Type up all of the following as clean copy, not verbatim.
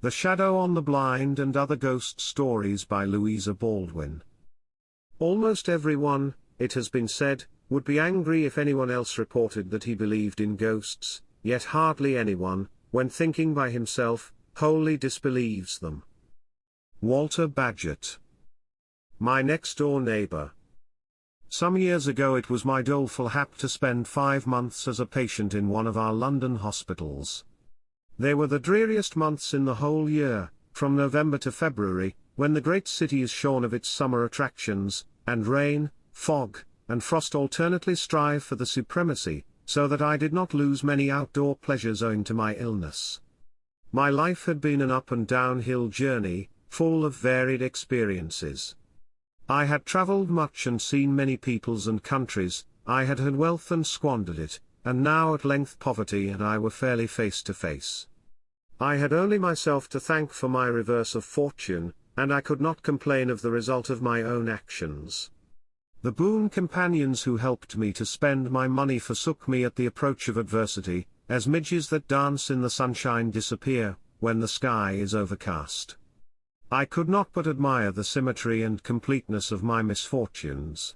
The Shadow on the Blind and Other Ghost Stories by Louisa Baldwin. Almost everyone, it has been said, would be angry if anyone else reported that he believed in ghosts, yet hardly anyone, when thinking by himself, wholly disbelieves them. Walter Bagehot. My next-door neighbour. Some years ago it was my doleful hap to spend 5 months as a patient in one of our London hospitals. They were the dreariest months in the whole year, from November to February, when the great city is shorn of its summer attractions, and rain, fog, and frost alternately strive for the supremacy, so that I did not lose many outdoor pleasures owing to my illness. My life had been an up and downhill journey, full of varied experiences. I had travelled much and seen many peoples and countries, I had had wealth and squandered it, and now at length poverty and I were fairly face to face. I had only myself to thank for my reverse of fortune, and I could not complain of the result of my own actions. The boon companions who helped me to spend my money forsook me at the approach of adversity, as midges that dance in the sunshine disappear, when the sky is overcast. I could not but admire the symmetry and completeness of my misfortunes.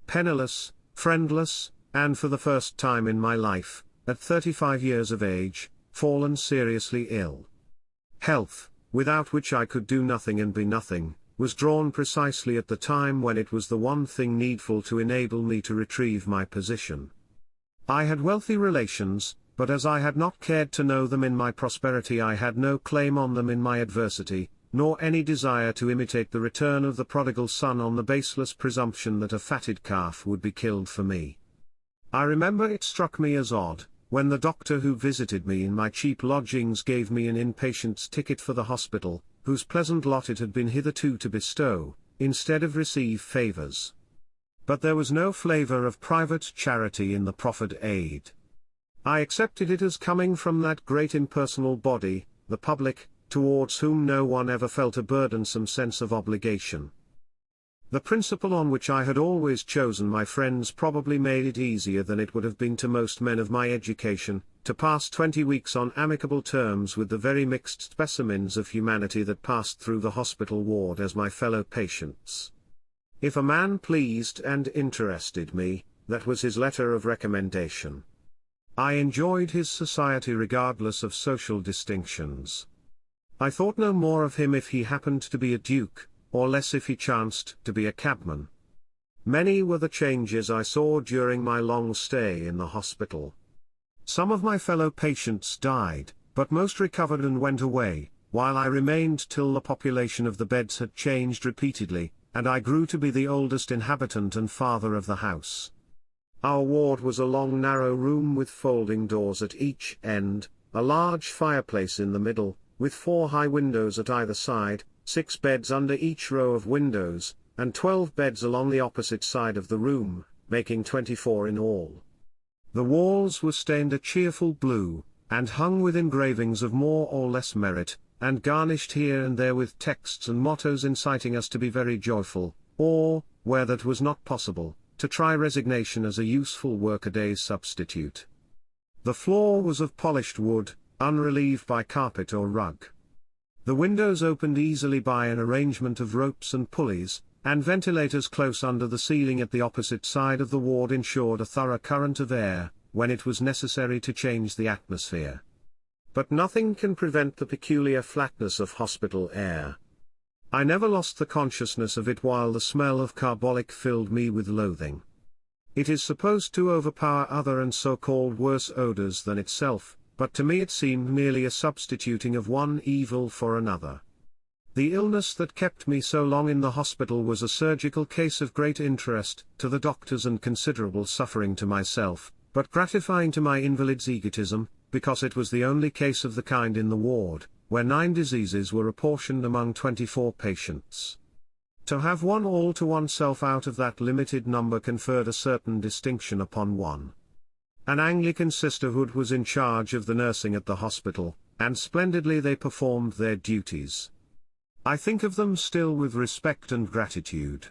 Penniless, friendless, and for the first time in my life, at 35 years of age, fallen seriously ill. Health, without which I could do nothing and be nothing, was drawn precisely at the time when it was the one thing needful to enable me to retrieve my position. I had wealthy relations, but as I had not cared to know them in my prosperity I had no claim on them in my adversity, nor any desire to imitate the return of the prodigal son on the baseless presumption that a fatted calf would be killed for me. I remember it struck me as odd, when the doctor who visited me in my cheap lodgings gave me an inpatient's ticket for the hospital, whose pleasant lot it had been hitherto to bestow, instead of receive favours. But there was no flavour of private charity in the proffered aid. I accepted it as coming from that great impersonal body, the public, towards whom no one ever felt a burdensome sense of obligation. The principle on which I had always chosen my friends probably made it easier than it would have been to most men of my education, to pass 20 weeks on amicable terms with the very mixed specimens of humanity that passed through the hospital ward as my fellow patients. If a man pleased and interested me, that was his letter of recommendation. I enjoyed his society regardless of social distinctions. I thought no more of him if he happened to be a duke, or less if he chanced to be a cabman. Many were the changes I saw during my long stay in the hospital. Some of my fellow patients died, but most recovered and went away, while I remained till the population of the beds had changed repeatedly, and I grew to be the oldest inhabitant and father of the house. Our ward was a long narrow room with folding doors at each end, a large fireplace in the middle, with 4 high windows at either side, 6 beds under each row of windows, and 12 beds along the opposite side of the room, making 24 in all. The walls were stained a cheerful blue, and hung with engravings of more or less merit, and garnished here and there with texts and mottos inciting us to be very joyful, or, where that was not possible, to try resignation as a useful work-a-day's substitute. The floor was of polished wood, unrelieved by carpet or rug. The windows opened easily by an arrangement of ropes and pulleys, and ventilators close under the ceiling at the opposite side of the ward ensured a thorough current of air, when it was necessary to change the atmosphere. But nothing can prevent the peculiar flatness of hospital air. I never lost the consciousness of it while the smell of carbolic filled me with loathing. It is supposed to overpower other and so-called worse odours than itself, but to me it seemed merely a substituting of one evil for another. The illness that kept me so long in the hospital was a surgical case of great interest to the doctors and considerable suffering to myself, but gratifying to my invalid's egotism, because it was the only case of the kind in the ward, where 9 diseases were apportioned among 24 patients. To have one all to oneself out of that limited number conferred a certain distinction upon one. An Anglican sisterhood was in charge of the nursing at the hospital, and splendidly they performed their duties. I think of them still with respect and gratitude.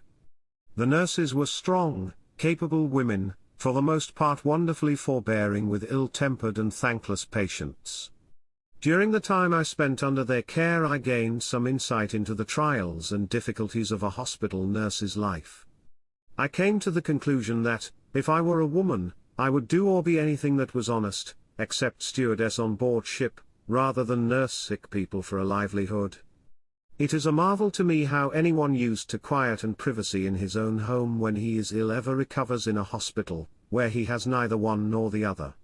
The nurses were strong, capable women, for the most part wonderfully forbearing with ill-tempered and thankless patients. During the time I spent under their care, I gained some insight into the trials and difficulties of a hospital nurse's life. I came to the conclusion that, if I were a woman, I would do or be anything that was honest, except stewardess on board ship, rather than nurse sick people for a livelihood. It is a marvel to me how anyone used to quiet and privacy in his own home when he is ill ever recovers in a hospital, where he has neither one nor the other.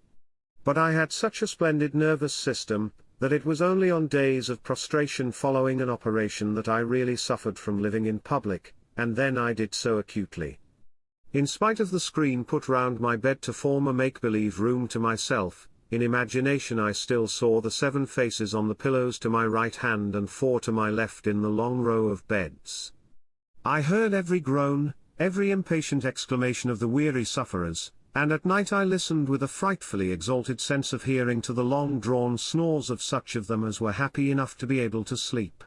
But I had such a splendid nervous system, that it was only on days of prostration following an operation that I really suffered from living in public, and then I did so acutely. In spite of the screen put round my bed to form a make-believe room to myself, in imagination I still saw the 7 faces on the pillows to my right hand and 4 to my left in the long row of beds. I heard every groan, every impatient exclamation of the weary sufferers, and at night I listened with a frightfully exalted sense of hearing to the long-drawn snores of such of them as were happy enough to be able to sleep.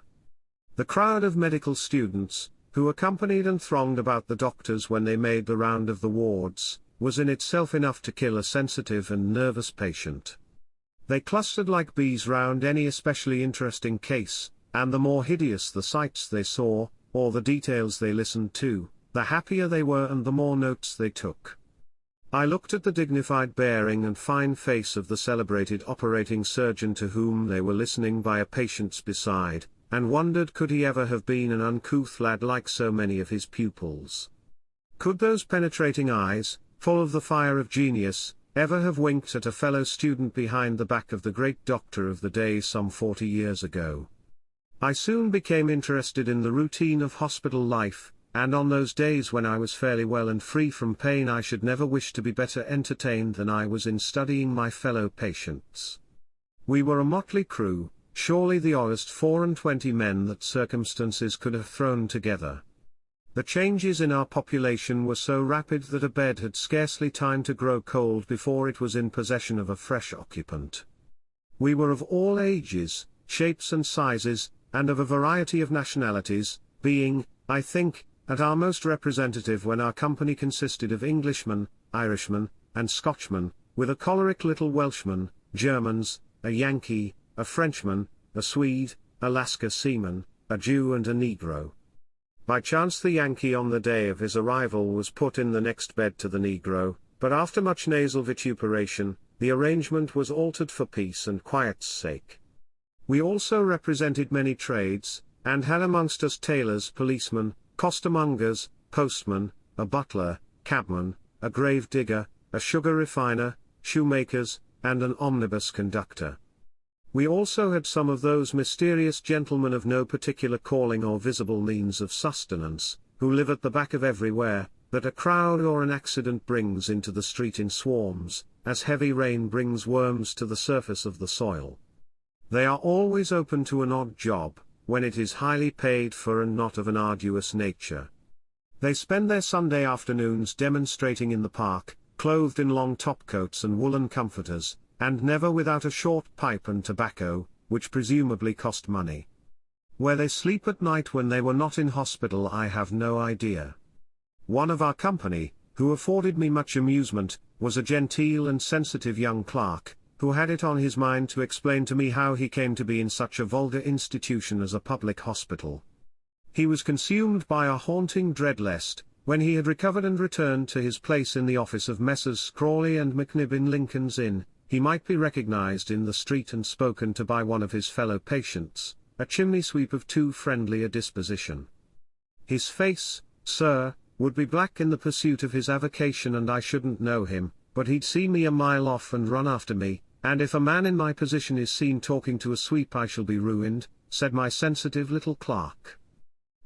The crowd of medical students, who accompanied and thronged about the doctors when they made the round of the wards, was in itself enough to kill a sensitive and nervous patient. They clustered like bees round any especially interesting case, and the more hideous the sights they saw, or the details they listened to, the happier they were and the more notes they took. I looked at the dignified bearing and fine face of the celebrated operating surgeon to whom they were listening by a patient's beside, and wondered could he ever have been an uncouth lad like so many of his pupils. Could those penetrating eyes, full of the fire of genius, ever have winked at a fellow student behind the back of the great doctor of the day some 40 years ago? I soon became interested in the routine of hospital life, and on those days when I was fairly well and free from pain I should never wish to be better entertained than I was in studying my fellow patients. We were a motley crew, surely the oddest 24 men that circumstances could have thrown together. The changes in our population were so rapid that a bed had scarcely time to grow cold before it was in possession of a fresh occupant. We were of all ages, shapes and sizes, and of a variety of nationalities, being, I think, at our most representative when our company consisted of Englishmen, Irishmen, and Scotchmen, with a choleric little Welshman, Germans, a Yankee, a Frenchman, a Swede, a Lascar seaman, a Jew and a Negro. By chance the Yankee on the day of his arrival was put in the next bed to the Negro, but after much nasal vituperation, the arrangement was altered for peace and quiet's sake. We also represented many trades, and had amongst us tailors, policemen, costermongers, postmen, a butler, cabman, a grave digger, a sugar refiner, shoemakers, and an omnibus conductor. We also had some of those mysterious gentlemen of no particular calling or visible means of sustenance, who live at the back of everywhere, that a crowd or an accident brings into the street in swarms, as heavy rain brings worms to the surface of the soil. They are always open to an odd job, when it is highly paid for and not of an arduous nature. They spend their Sunday afternoons demonstrating in the park, clothed in long topcoats and woolen comforters, and never without a short pipe and tobacco, which presumably cost money. Where they sleep at night when they were not in hospital I have no idea. One of our company, who afforded me much amusement, was a genteel and sensitive young clerk, who had it on his mind to explain to me how he came to be in such a vulgar institution as a public hospital. He was consumed by a haunting dread lest, when he had recovered and returned to his place in the office of Messrs. Scrawley and McNibb in Lincoln's Inn, he might be recognized in the street and spoken to by one of his fellow patients, a chimney sweep of too friendly a disposition. His face, sir, would be black in the pursuit of his avocation and I shouldn't know him, but he'd see me a mile off and run after me, and if a man in my position is seen talking to a sweep I shall be ruined, said my sensitive little clerk.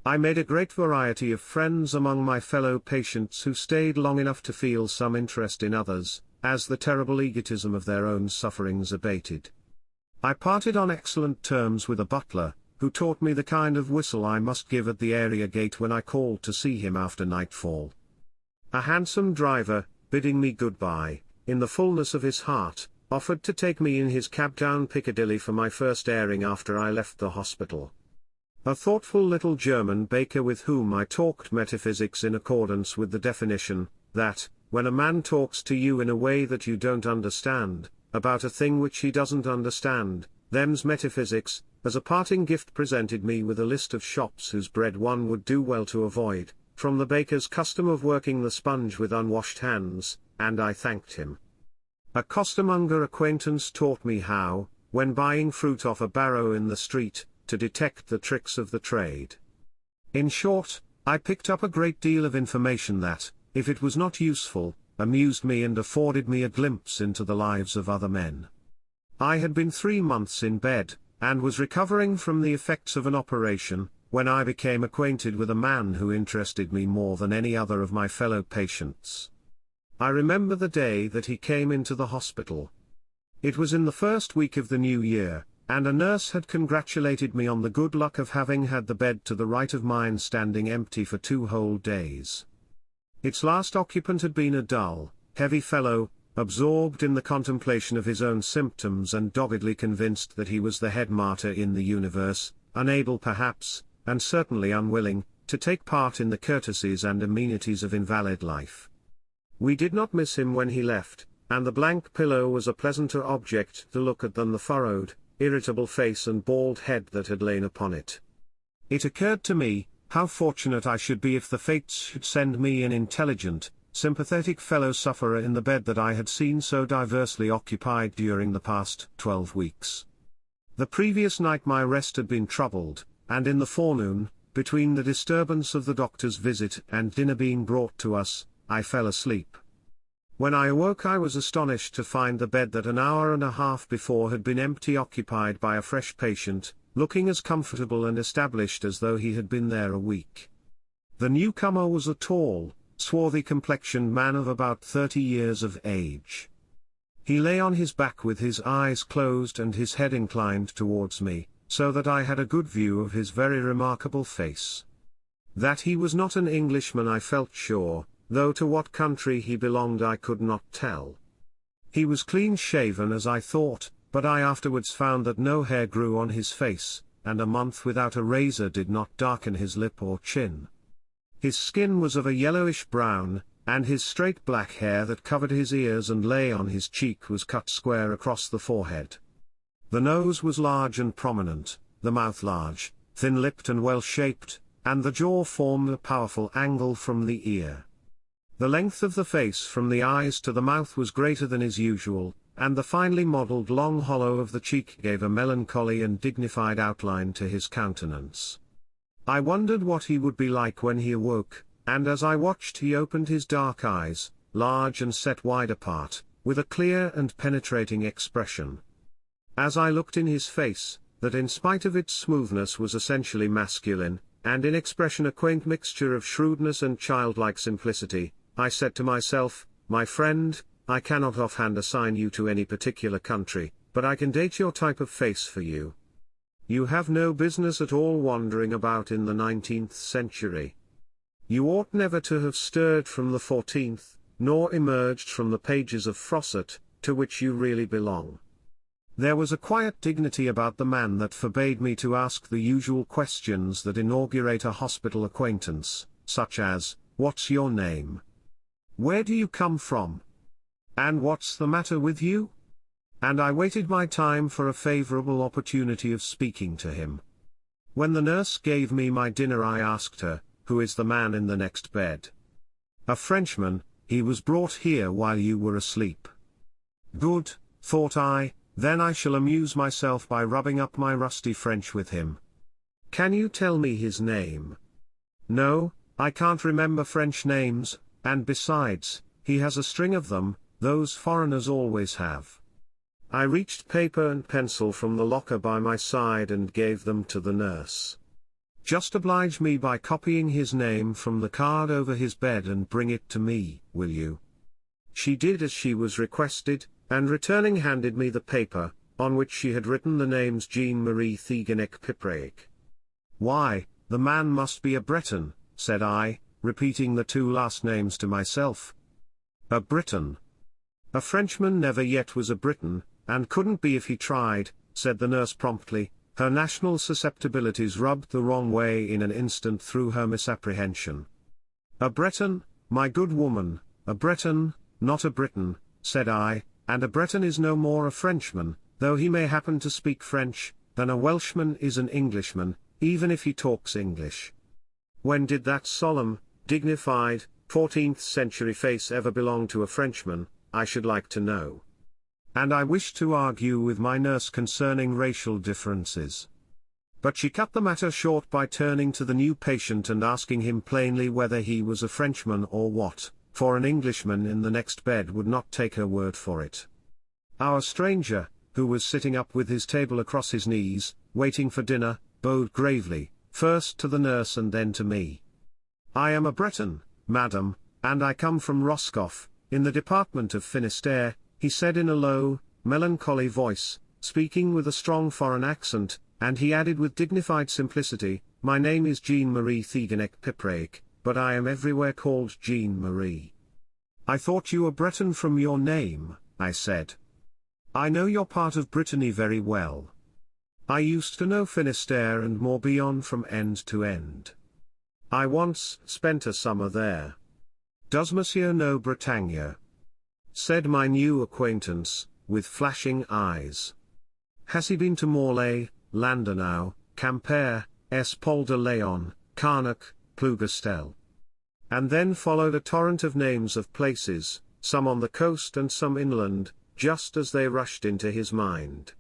I made a great variety of friends among my fellow patients who stayed long enough to feel some interest in others, as the terrible egotism of their own sufferings abated. I parted on excellent terms with a butler, who taught me the kind of whistle I must give at the area gate when I called to see him after nightfall. A handsome driver, bidding me goodbye, in the fullness of his heart, offered to take me in his cab down Piccadilly for my first airing after I left the hospital. A thoughtful little German baker with whom I talked metaphysics in accordance with the definition, that, when a man talks to you in a way that you don't understand, about a thing which he doesn't understand, them's metaphysics, as a parting gift presented me with a list of shops whose bread one would do well to avoid, from the baker's custom of working the sponge with unwashed hands, and I thanked him. A costermonger acquaintance taught me how, when buying fruit off a barrow in the street, to detect the tricks of the trade. In short, I picked up a great deal of information that, if it was not useful, amused me and afforded me a glimpse into the lives of other men. I had been 3 months in bed, and was recovering from the effects of an operation, when I became acquainted with a man who interested me more than any other of my fellow patients. I remember the day that he came into the hospital. It was in the first week of the new year, and a nurse had congratulated me on the good luck of having had the bed to the right of mine standing empty for 2 whole days. Its last occupant had been a dull, heavy fellow, absorbed in the contemplation of his own symptoms and doggedly convinced that he was the head martyr in the universe, unable perhaps, and certainly unwilling, to take part in the courtesies and amenities of invalid life. We did not miss him when he left, and the blank pillow was a pleasanter object to look at than the furrowed, irritable face and bald head that had lain upon it. It occurred to me, how fortunate I should be if the fates should send me an intelligent, sympathetic fellow sufferer in the bed that I had seen so diversely occupied during the past 12 weeks. The previous night my rest had been troubled, and in the forenoon, between the disturbance of the doctor's visit and dinner being brought to us, I fell asleep. When I awoke I was astonished to find the bed that an hour and a half before had been empty occupied by a fresh patient, looking as comfortable and established as though he had been there a week. The newcomer was a tall, swarthy complexioned man of about 30 years of age. He lay on his back with his eyes closed and his head inclined towards me, so that I had a good view of his very remarkable face. That he was not an Englishman I felt sure, though to what country he belonged I could not tell. He was clean-shaven as I thought, but I afterwards found that no hair grew on his face, and a month without a razor did not darken his lip or chin. His skin was of a yellowish brown, and his straight black hair that covered his ears and lay on his cheek was cut square across the forehead. The nose was large and prominent, the mouth large, thin-lipped and well-shaped, and the jaw formed a powerful angle from the ear. The length of the face from the eyes to the mouth was greater than is usual, and the finely modelled long hollow of the cheek gave a melancholy and dignified outline to his countenance. I wondered what he would be like when he awoke, and as I watched he opened his dark eyes, large and set wide apart, with a clear and penetrating expression. As I looked in his face, that in spite of its smoothness was essentially masculine, and in expression a quaint mixture of shrewdness and childlike simplicity, I said to myself, "My friend, I cannot offhand assign you to any particular country, but I can date your type of face for you. You have no business at all wandering about in the 19th century. You ought never to have stirred from the 14th, nor emerged from the pages of Froissart, to which you really belong." There was a quiet dignity about the man that forbade me to ask the usual questions that inaugurate a hospital acquaintance, such as, "What's your name? Where do you come from? And what's the matter with you?" And I waited my time for a favorable opportunity of speaking to him. When the nurse gave me my dinner I asked her, "Who is the man in the next bed?" "A Frenchman, he was brought here while you were asleep." Good, thought I, then I shall amuse myself by rubbing up my rusty French with him. "Can you tell me his name?" "No, I can't remember French names, and besides, he has a string of them, those foreigners always have." I reached paper and pencil from the locker by my side and gave them to the nurse. "Just oblige me by copying his name from the card over his bed and bring it to me, will you?" She did as she was requested, and returning handed me the paper, on which she had written the names Jean-Marie Thigeneck-Pipraic. "Why, the man must be a Breton," said I, repeating the 2 last names to myself. "A Briton? A Frenchman never yet was a Briton, and couldn't be if he tried," said the nurse promptly, her national susceptibilities rubbed the wrong way in an instant through her misapprehension. "A Breton, my good woman, a Breton, not a Briton," said I, "and a Breton is no more a Frenchman, though he may happen to speak French, then a Welshman is an Englishman, even if he talks English. When did that solemn, dignified, 14th-century face ever belong to a Frenchman, I should like to know. And I wished to argue with my nurse concerning racial differences. But she cut the matter short by turning to the new patient and asking him plainly whether he was a Frenchman or what, for an Englishman in the next bed would not take her word for it. Our stranger, who was sitting up with his table across his knees, waiting for dinner, bowed gravely, first to the nurse and then to me. "I am a Breton, madam, and I come from Roscoff, in the department of Finistère," he said in a low, melancholy voice, speaking with a strong foreign accent, and he added with dignified simplicity, "My name is Jean-Marie Thigeneck-Pipraik, but I am everywhere called Jean-Marie." "I thought you were Breton from your name," I said. "I know your part of Brittany very well. I used to know Finistère and more beyond from end to end. I once spent a summer there." "Does monsieur know Bretagne?" said my new acquaintance, with flashing eyes. "Has he been to Morlaix, Landenau, Quimper, Espol-de-Léon, Carnac, Plougastel?" And then followed a torrent of names of places, some on the coast and some inland, just as they rushed into his mind.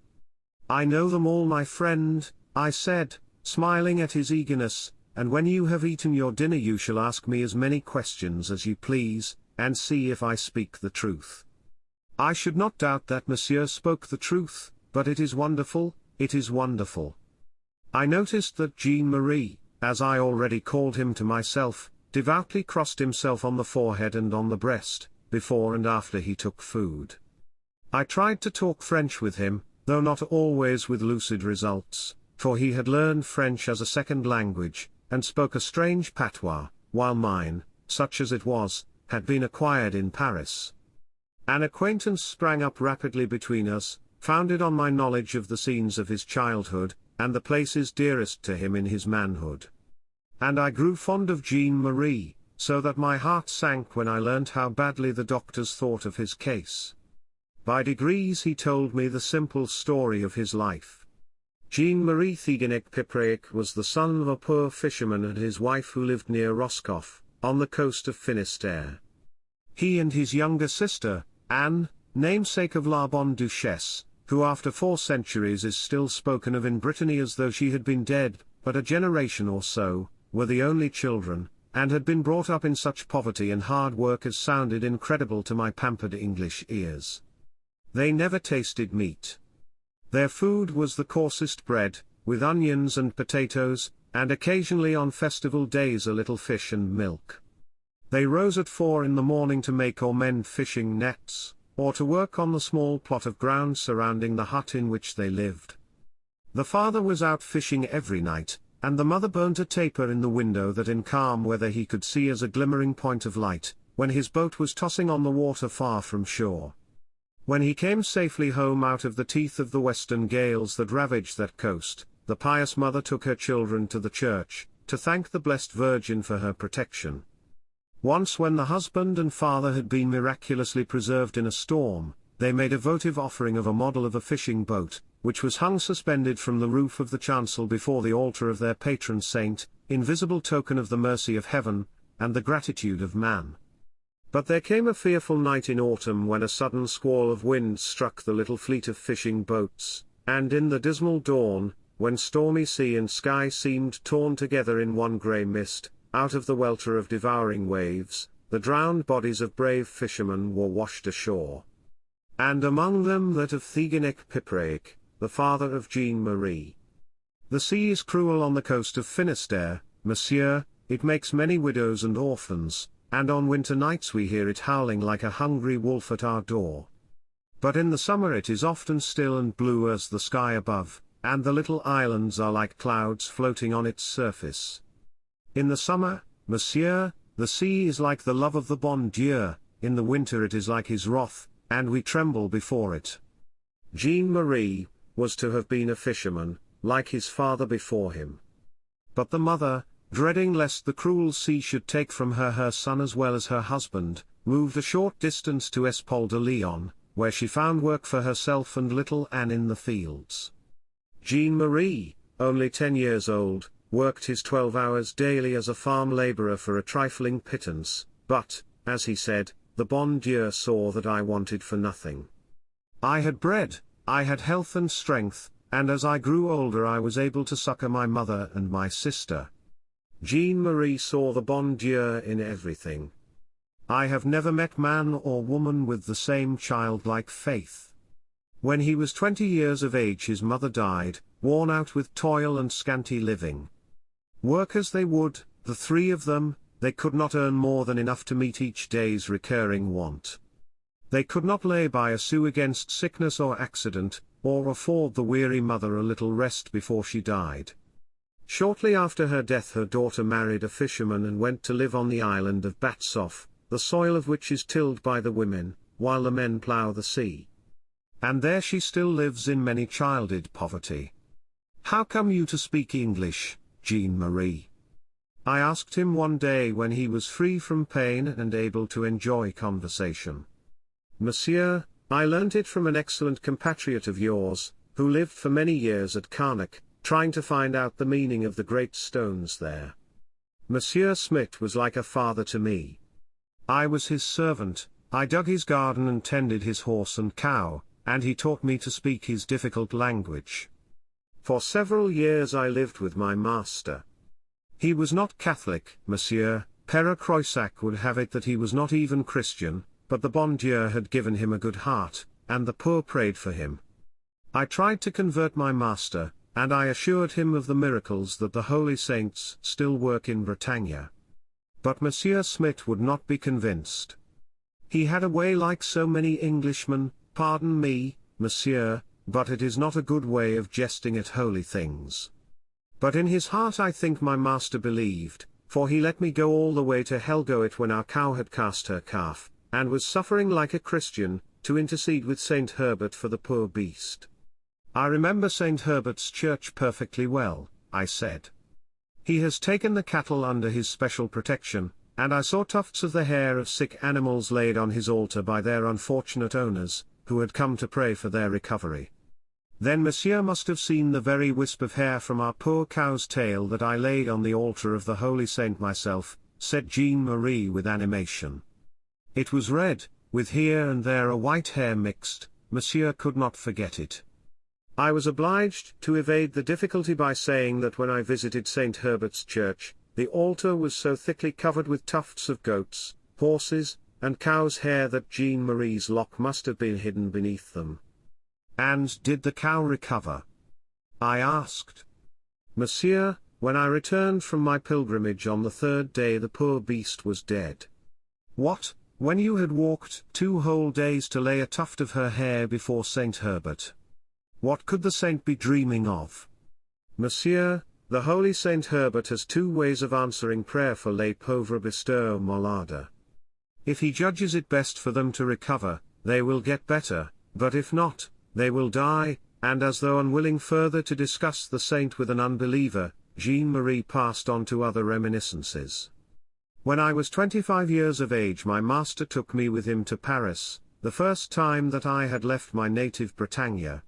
"I know them all, my friend," I said, smiling at his eagerness, "and when you have eaten your dinner you shall ask me as many questions as you please, and see if I speak the truth." I should not doubt that monsieur spoke the truth, but it is wonderful, it is wonderful. I noticed that Jean-Marie, as I already called him to myself, devoutly crossed himself on the forehead and on the breast, before and after he took food. I tried to talk French with him, though not always with lucid results, for he had learned French as a second language, and spoke a strange patois, while mine, such as it was, had been acquired in Paris. An acquaintance sprang up rapidly between us, founded on my knowledge of the scenes of his childhood, and the places dearest to him in his manhood. And I grew fond of Jean-Marie, so that my heart sank when I learnt how badly the doctors thought of his case. By degrees he told me the simple story of his life. Jean-Marie Thigeneck-Pipraik was the son of a poor fisherman and his wife who lived near Roscoff, on the coast of Finistère. He and his younger sister, Anne, namesake of La Bonne Duchesse, who after 4 centuries is still spoken of in Brittany as though she had been dead but a generation or so, were the only children, and had been brought up in such poverty and hard work as sounded incredible to my pampered English ears. They never tasted meat. Their food was the coarsest bread, with onions and potatoes, and occasionally on festival days a little fish and milk. They rose at 4 in the morning to make or mend fishing nets, or to work on the small plot of ground surrounding the hut in which they lived. The father was out fishing every night, and the mother burnt a taper in the window that in calm weather he could see as a glimmering point of light, when his boat was tossing on the water far from shore. When he came safely home out of the teeth of the western gales that ravaged that coast, the pious mother took her children to the church, to thank the Blessed Virgin for her protection. Once when the husband and father had been miraculously preserved in a storm, they made a votive offering of a model of a fishing boat, which was hung suspended from the roof of the chancel before the altar of their patron saint, in visible token of the mercy of heaven, and the gratitude of man. But there came a fearful night in autumn when a sudden squall of wind struck the little fleet of fishing boats, and in the dismal dawn, when stormy sea and sky seemed torn together in one grey mist, out of the welter of devouring waves, the drowned bodies of brave fishermen were washed ashore. And among them that of Thigeneck-Pipraik, the father of Jean-Marie. The sea is cruel on the coast of Finistère, monsieur, it makes many widows and orphans, and on winter nights we hear it howling like a hungry wolf at our door. But in the summer it is often still and blue as the sky above, and the little islands are like clouds floating on its surface. In the summer, monsieur, the sea is like the love of the bon Dieu, in the winter it is like his wrath, and we tremble before it. Jean-Marie was to have been a fisherman, like his father before him. But the mother, dreading lest the cruel sea should take from her her son as well as her husband, moved a short distance to Espol-de-Léon, where she found work for herself and little Anne in the fields. Jean-Marie, only 10 years old, worked his 12 hours daily as a farm labourer for a trifling pittance, but, as he said, the bon Dieu saw that I wanted for nothing. I had bread, I had health and strength, and as I grew older I was able to succour my mother and my sister. Jean-Marie saw the bon Dieu in everything. I have never met man or woman with the same childlike faith. When he was 20 years of age his mother died, worn out with toil and scanty living. Work as they would, the three of them, they could not earn more than enough to meet each day's recurring want. They could not lay by a sou against sickness or accident, or afford the weary mother a little rest before she died. Shortly after her death her daughter married a fisherman and went to live on the island of Batsoff, the soil of which is tilled by the women, while the men plough the sea. And there she still lives in many childed poverty. "How come you to speak English, Jean-Marie?" I asked him one day when he was free from pain and able to enjoy conversation. "Monsieur, I learnt it from an excellent compatriot of yours, who lived for many years at Karnak, trying to find out the meaning of the great stones there. Monsieur Smith was like a father to me. I was his servant, I dug his garden and tended his horse and cow, and he taught me to speak his difficult language. For several years I lived with my master. He was not Catholic, Monsieur, Père Croissac would have it that he was not even Christian, but the bon Dieu had given him a good heart, and the poor prayed for him. I tried to convert my master, and I assured him of the miracles that the holy saints still work in Bretagne. But Monsieur Smith would not be convinced. He had a way like so many Englishmen, pardon me, Monsieur, but it is not a good way of jesting at holy things. But in his heart I think my master believed, for he let me go all the way to Helgoet when our cow had cast her calf, and was suffering like a Christian, to intercede with Saint Herbert for the poor beast. I remember Saint Herbert's church perfectly well, I said. He has taken the cattle under his special protection, and I saw tufts of the hair of sick animals laid on his altar by their unfortunate owners, who had come to pray for their recovery. Then Monsieur must have seen the very wisp of hair from our poor cow's tail that I laid on the altar of the holy saint myself, said Jean-Marie with animation. It was red, with here and there a white hair mixed, Monsieur could not forget it. I was obliged to evade the difficulty by saying that when I visited St. Herbert's church, the altar was so thickly covered with tufts of goats, horses, and cows' hair that Jean-Marie's lock must have been hidden beneath them. And did the cow recover? I asked. Monsieur, when I returned from my pilgrimage on the third day the poor beast was dead. What, when you had walked 2 whole days to lay a tuft of her hair before St. Herbert? What could the saint be dreaming of? Monsieur, the holy St. Herbert has 2 ways of answering prayer for les pauvres bisteux malades. If he judges it best for them to recover, they will get better, but if not, they will die, and as though unwilling further to discuss the saint with an unbeliever, Jean-Marie passed on to other reminiscences. When I was 25 years of age my master took me with him to Paris, the first time that I had left my native Bretagne.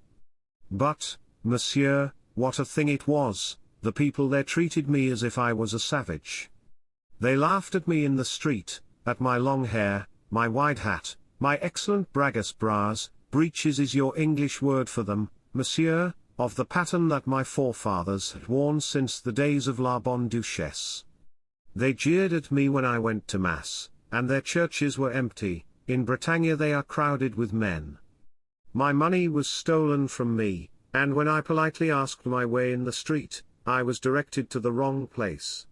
But, Monsieur, what a thing it was, the people there treated me as if I was a savage. They laughed at me in the street, at my long hair, my wide hat, my excellent bragas bras, breeches is your English word for them, Monsieur, of the pattern that my forefathers had worn since the days of La Bonne Duchesse. They jeered at me when I went to Mass, and their churches were empty, in Bretagne they are crowded with men. My money was stolen from me, and when I politely asked my way in the street, I was directed to the wrong place.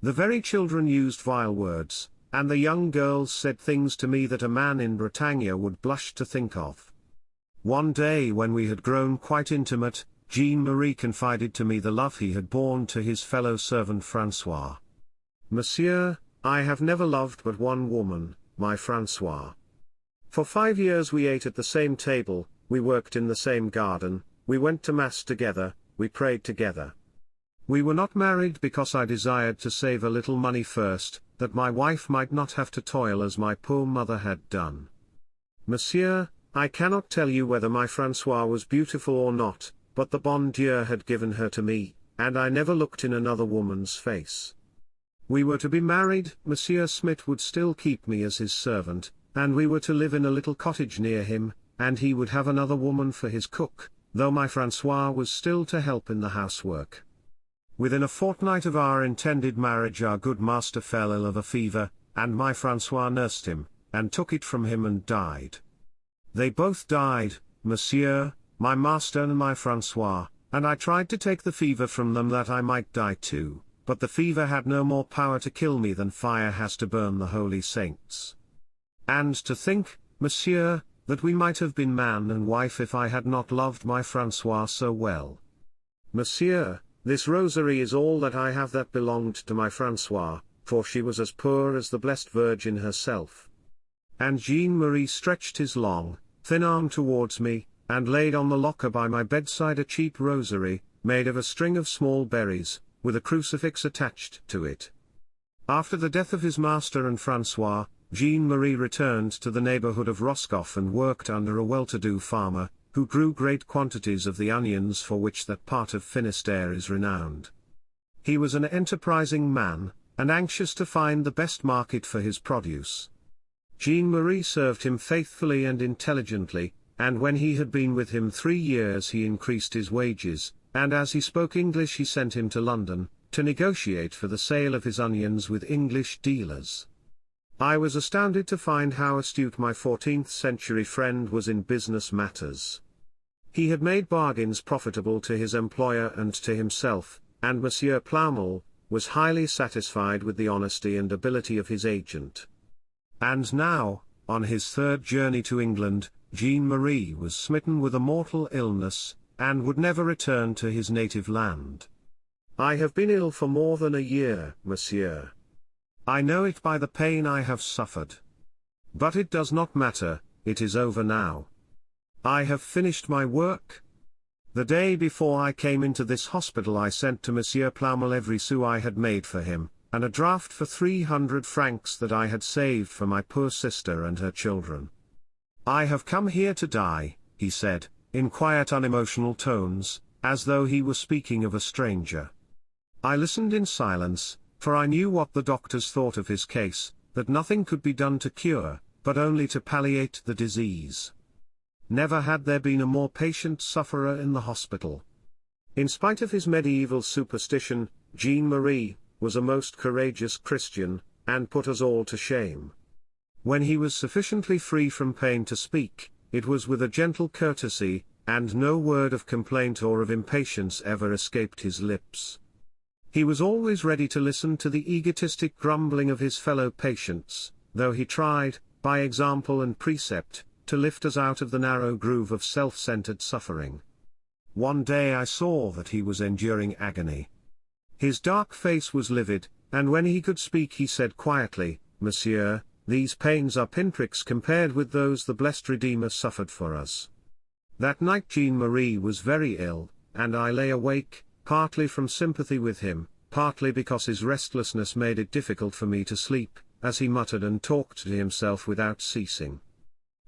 The very children used vile words, and the young girls said things to me that a man in Bretagne would blush to think of. One day when we had grown quite intimate, Jean-Marie confided to me the love he had borne to his fellow servant François. Monsieur, I have never loved but one woman, my François. For 5 years we ate at the same table, we worked in the same garden, we went to Mass together, we prayed together. We were not married because I desired to save a little money first, that my wife might not have to toil as my poor mother had done. Monsieur, I cannot tell you whether my Francois was beautiful or not, but the bon Dieu had given her to me, and I never looked in another woman's face. We were to be married, Monsieur Smith would still keep me as his servant, and we were to live in a little cottage near him, and he would have another woman for his cook, though my Francois was still to help in the housework. Within a fortnight of our intended marriage our good master fell ill of a fever, and my Francois nursed him, and took it from him and died. They both died, monsieur, my master and my Francois, and I tried to take the fever from them that I might die too, but the fever had no more power to kill me than fire has to burn the holy saints. And to think, monsieur, that we might have been man and wife if I had not loved my Francois so well. Monsieur, this rosary is all that I have that belonged to my Francois, for she was as poor as the Blessed Virgin herself. And Jean-Marie stretched his long, thin arm towards me, and laid on the locker by my bedside a cheap rosary, made of a string of small berries, with a crucifix attached to it. After the death of his master and Francois, Jean-Marie returned to the neighborhood of Roscoff and worked under a well-to-do farmer, who grew great quantities of the onions for which that part of Finistère is renowned. He was an enterprising man, and anxious to find the best market for his produce. Jean-Marie served him faithfully and intelligently, and when he had been with him 3 years he increased his wages, and as he spoke English he sent him to London, to negotiate for the sale of his onions with English dealers. I was astounded to find how astute my 14th-century friend was in business matters. He had made bargains profitable to his employer and to himself, and Monsieur Plaumal was highly satisfied with the honesty and ability of his agent. And now, on his 3rd journey to England, Jean-Marie was smitten with a mortal illness, and would never return to his native land. I have been ill for more than a year, monsieur. I know it by the pain I have suffered. But it does not matter, it is over now. I have finished my work. The day before I came into this hospital I sent to Monsieur Plaumal every sou I had made for him, and a draft for 300 francs that I had saved for my poor sister and her children. I have come here to die, he said, in quiet unemotional tones, as though he were speaking of a stranger. I listened in silence, for I knew what the doctors thought of his case, that nothing could be done to cure, but only to palliate the disease. Never had there been a more patient sufferer in the hospital. In spite of his medieval superstition, Jean-Marie was a most courageous Christian, and put us all to shame. When he was sufficiently free from pain to speak, it was with a gentle courtesy, and no word of complaint or of impatience ever escaped his lips. He was always ready to listen to the egotistic grumbling of his fellow patients, though he tried, by example and precept, to lift us out of the narrow groove of self-centered suffering. One day I saw that he was enduring agony. His dark face was livid, and when he could speak he said quietly, "Monsieur, these pains are pinpricks compared with those the blessed Redeemer suffered for us." That night Jean-Marie was very ill, and I lay awake, partly from sympathy with him, partly because his restlessness made it difficult for me to sleep, as he muttered and talked to himself without ceasing.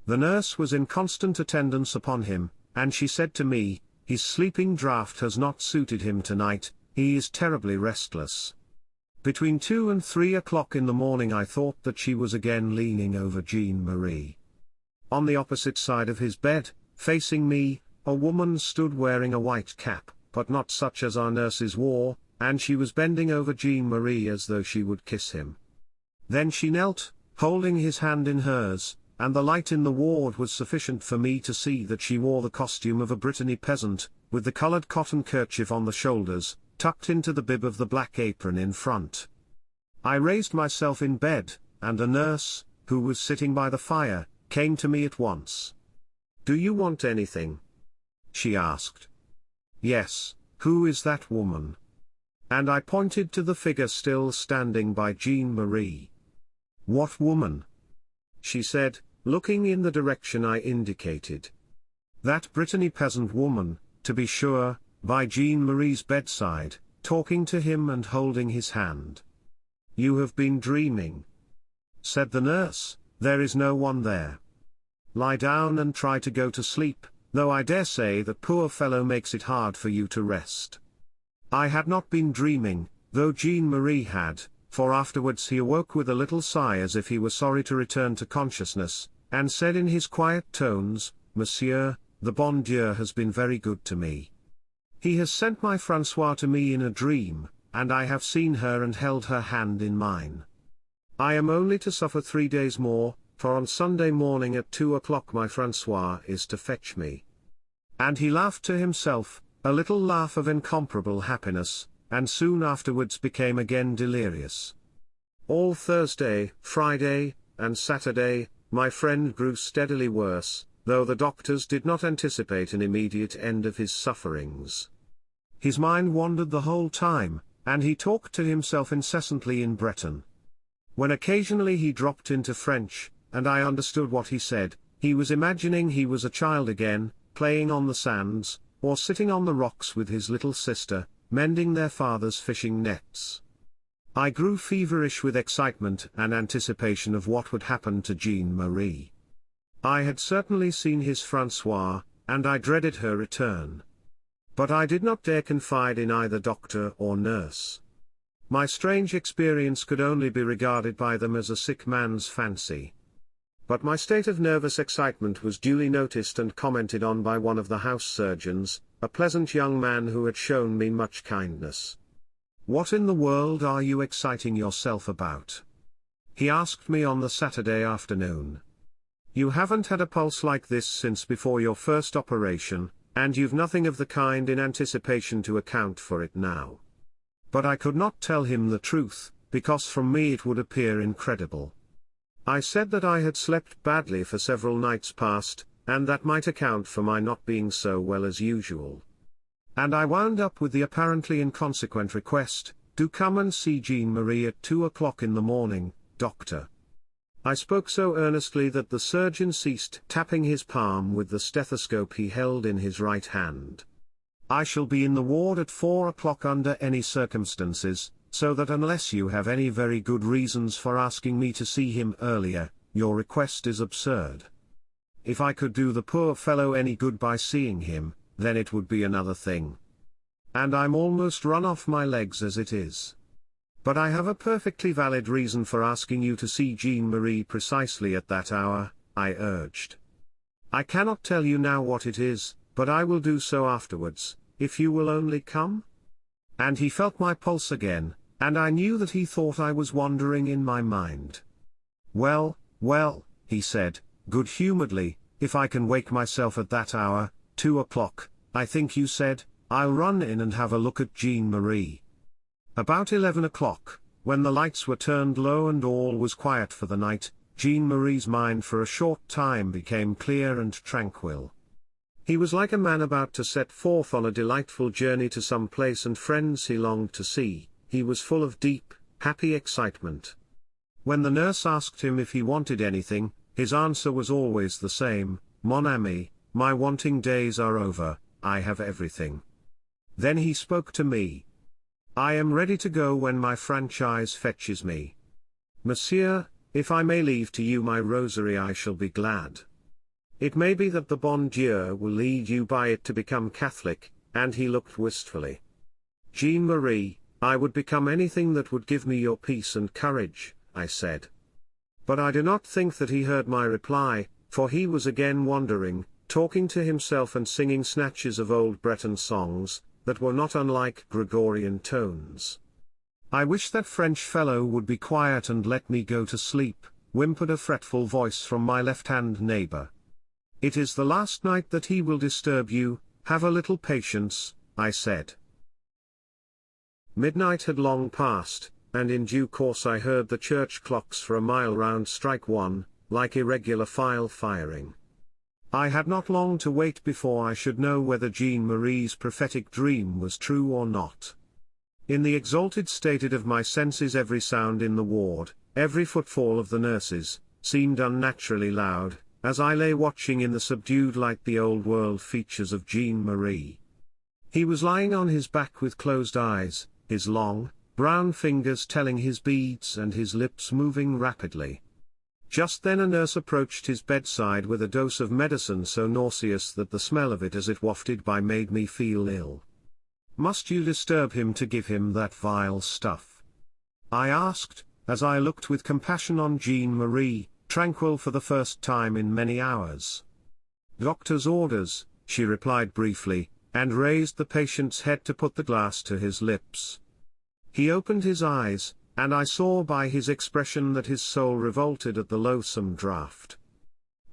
The nurse was in constant attendance upon him, and she said to me, "His sleeping draught has not suited him tonight, he is terribly restless." Between 2 and 3 o'clock in the morning I thought that she was again leaning over Jean-Marie. On the opposite side of his bed, facing me, a woman stood wearing a white cap, but not such as our nurses wore, and she was bending over Jean-Marie as though she would kiss him. Then she knelt, holding his hand in hers, and the light in the ward was sufficient for me to see that she wore the costume of a Brittany peasant, with the colored cotton kerchief on the shoulders, tucked into the bib of the black apron in front. I raised myself in bed, and a nurse, who was sitting by the fire, came to me at once. "Do you want anything?" she asked. "Yes, who is that woman?" And I pointed to the figure still standing by Jean-Marie. "What woman?" she said, looking in the direction I indicated. "That Brittany peasant woman, to be sure, by Jean-Marie's bedside, talking to him and holding his hand." "You have been dreaming," said the nurse, "there is no one there." lie down and try to go to sleep, though I dare say that poor fellow makes it hard for you to rest." I had not been dreaming, though Jean-Marie had, for afterwards he awoke with a little sigh as if he were sorry to return to consciousness, and said in his quiet tones, "Monsieur, the bon Dieu has been very good to me. He has sent my François to me in a dream, and I have seen her and held her hand in mine. I am only to suffer 3 days more, for on Sunday morning at 2 o'clock my François is to fetch me." And he laughed to himself, a little laugh of incomparable happiness, and soon afterwards became again delirious. All Thursday, Friday, and Saturday, my friend grew steadily worse, though the doctors did not anticipate an immediate end of his sufferings. His mind wandered the whole time, and he talked to himself incessantly in Breton. When occasionally he dropped into French, and I understood what he said, he was imagining he was a child again, playing on the sands, or sitting on the rocks with his little sister, mending their father's fishing nets. I grew feverish with excitement and anticipation of what would happen to Jean-Marie. I had certainly seen his François, and I dreaded her return. But I did not dare confide in either doctor or nurse. My strange experience could only be regarded by them as a sick man's fancy. But my state of nervous excitement was duly noticed and commented on by one of the house surgeons, a pleasant young man who had shown me much kindness. "What in the world are you exciting yourself about?" he asked me on the Saturday afternoon. "You haven't had a pulse like this since before your first operation, and you've nothing of the kind in anticipation to account for it now." But I could not tell him the truth, because from me it would appear incredible. I said that I had slept badly for several nights past, and that might account for my not being so well as usual. And I wound up with the apparently inconsequent request, "Do come and see Jean-Marie at 2 o'clock in the morning, doctor." I spoke so earnestly that the surgeon ceased tapping his palm with the stethoscope he held in his right hand. "I shall be in the ward at 4 o'clock under any circumstances, so that unless you have any very good reasons for asking me to see him earlier, your request is absurd. If I could do the poor fellow any good by seeing him, then it would be another thing. And I'm almost run off my legs as it is. But I have a perfectly valid reason for asking you to see Jean-Marie precisely at that hour," I urged. "I cannot tell you now what it is, but I will do so afterwards, if you will only come?" And he felt my pulse again, and I knew that he thought I was wandering in my mind. "Well, well," he said, good-humouredly, "if I can wake myself at that hour, 2 o'clock, I think you said, I'll run in and have a look at Jean-Marie." About 11 o'clock, when the lights were turned low and all was quiet for the night, Jean-Marie's mind for a short time became clear and tranquil. He was like a man about to set forth on a delightful journey to some place and friends he longed to see. He was full of deep, happy excitement. When the nurse asked him if he wanted anything, his answer was always the same, "Mon ami, my wanting days are over, I have everything." Then he spoke to me. "I am ready to go when my franchise fetches me. Monsieur, if I may leave to you my rosary I shall be glad. It may be that the bon Dieu will lead you by it to become Catholic," and he looked wistfully. "Jean-Marie, I would become anything that would give me your peace and courage," I said. But I do not think that he heard my reply, for he was again wandering, talking to himself and singing snatches of old Breton songs, that were not unlike Gregorian tones. "I wish that French fellow would be quiet and let me go to sleep," whimpered a fretful voice from my left-hand neighbor. "It is the last night that he will disturb you, have a little patience," I said. Midnight had long passed, and in due course I heard the church clocks for a mile round strike 1, like irregular file firing. I had not long to wait before I should know whether Jean-Marie's prophetic dream was true or not. In the exalted state of my senses every sound in the ward, every footfall of the nurses, seemed unnaturally loud, as I lay watching in the subdued light the old-world features of Jean-Marie. He was lying on his back with closed eyes, his long, brown fingers telling his beads and his lips moving rapidly. Just then a nurse approached his bedside with a dose of medicine so nauseous that the smell of it as it wafted by made me feel ill. "Must you disturb him to give him that vile stuff?" I asked, as I looked with compassion on Jean-Marie, tranquil for the first time in many hours. "Doctor's orders," she replied briefly, and raised the patient's head to put the glass to his lips. He opened his eyes, and I saw by his expression that his soul revolted at the loathsome draught.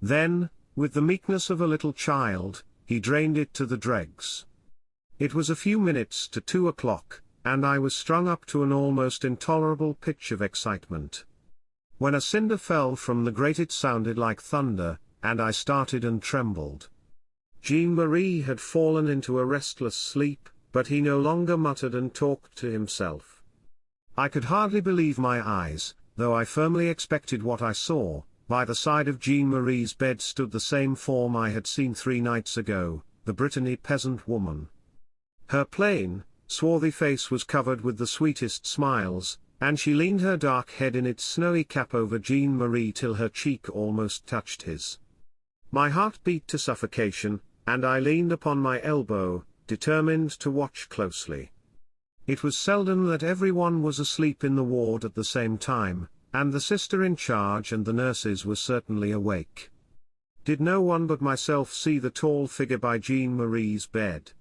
Then, with the meekness of a little child, he drained it to the dregs. It was a few minutes to 2 o'clock, and I was strung up to an almost intolerable pitch of excitement. When a cinder fell from the grate it sounded like thunder, and I started and trembled. Jean-Marie had fallen into a restless sleep, but he no longer muttered and talked to himself. I could hardly believe my eyes, though I firmly expected what I saw. By the side of Jean-Marie's bed stood the same form I had seen 3 nights ago, the Brittany peasant woman. Her plain, swarthy face was covered with the sweetest smiles, and she leaned her dark head in its snowy cap over Jean-Marie till her cheek almost touched his. My heart beat to suffocation, and I leaned upon my elbow, determined to watch closely. It was seldom that everyone was asleep in the ward at the same time, and the sister in charge and the nurses were certainly awake. Did no one but myself see the tall figure by Jean-Marie's bed?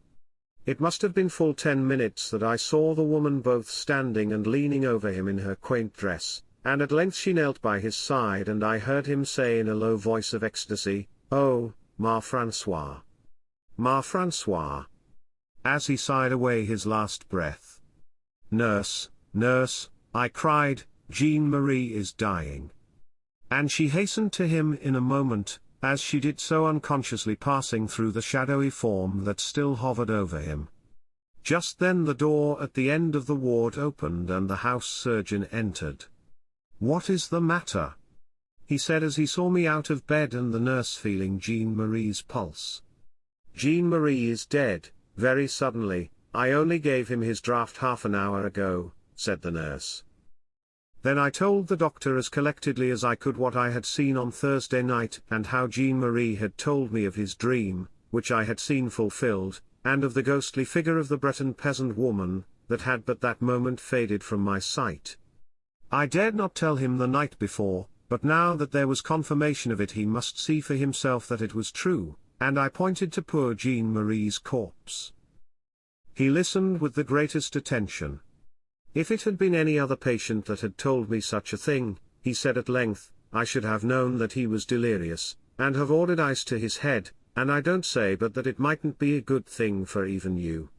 It must have been full 10 minutes that I saw the woman both standing and leaning over him in her quaint dress, and at length she knelt by his side and I heard him say in a low voice of ecstasy, "Oh, Ma François! Ma François!" as he sighed away his last breath. "Nurse, nurse," I cried, "Jean-Marie is dying." And she hastened to him in a moment, as she did so unconsciously passing through the shadowy form that still hovered over him. Just then the door at the end of the ward opened and the house surgeon entered. "What is the matter?" he said as he saw me out of bed and the nurse feeling Jean-Marie's pulse. "Jean-Marie is dead, very suddenly. I only gave him his draught half an hour ago," said the nurse. Then I told the doctor as collectedly as I could what I had seen on Thursday night and how Jean-Marie had told me of his dream, which I had seen fulfilled, and of the ghostly figure of the Breton peasant woman, that had but that moment faded from my sight. I dared not tell him the night before, but now that there was confirmation of it he must see for himself that it was true, and I pointed to poor Jean-Marie's corpse. He listened with the greatest attention. "If it had been any other patient that had told me such a thing," he said at length, "I should have known that he was delirious, and have ordered ice to his head, and I don't say but that it mightn't be a good thing for even you.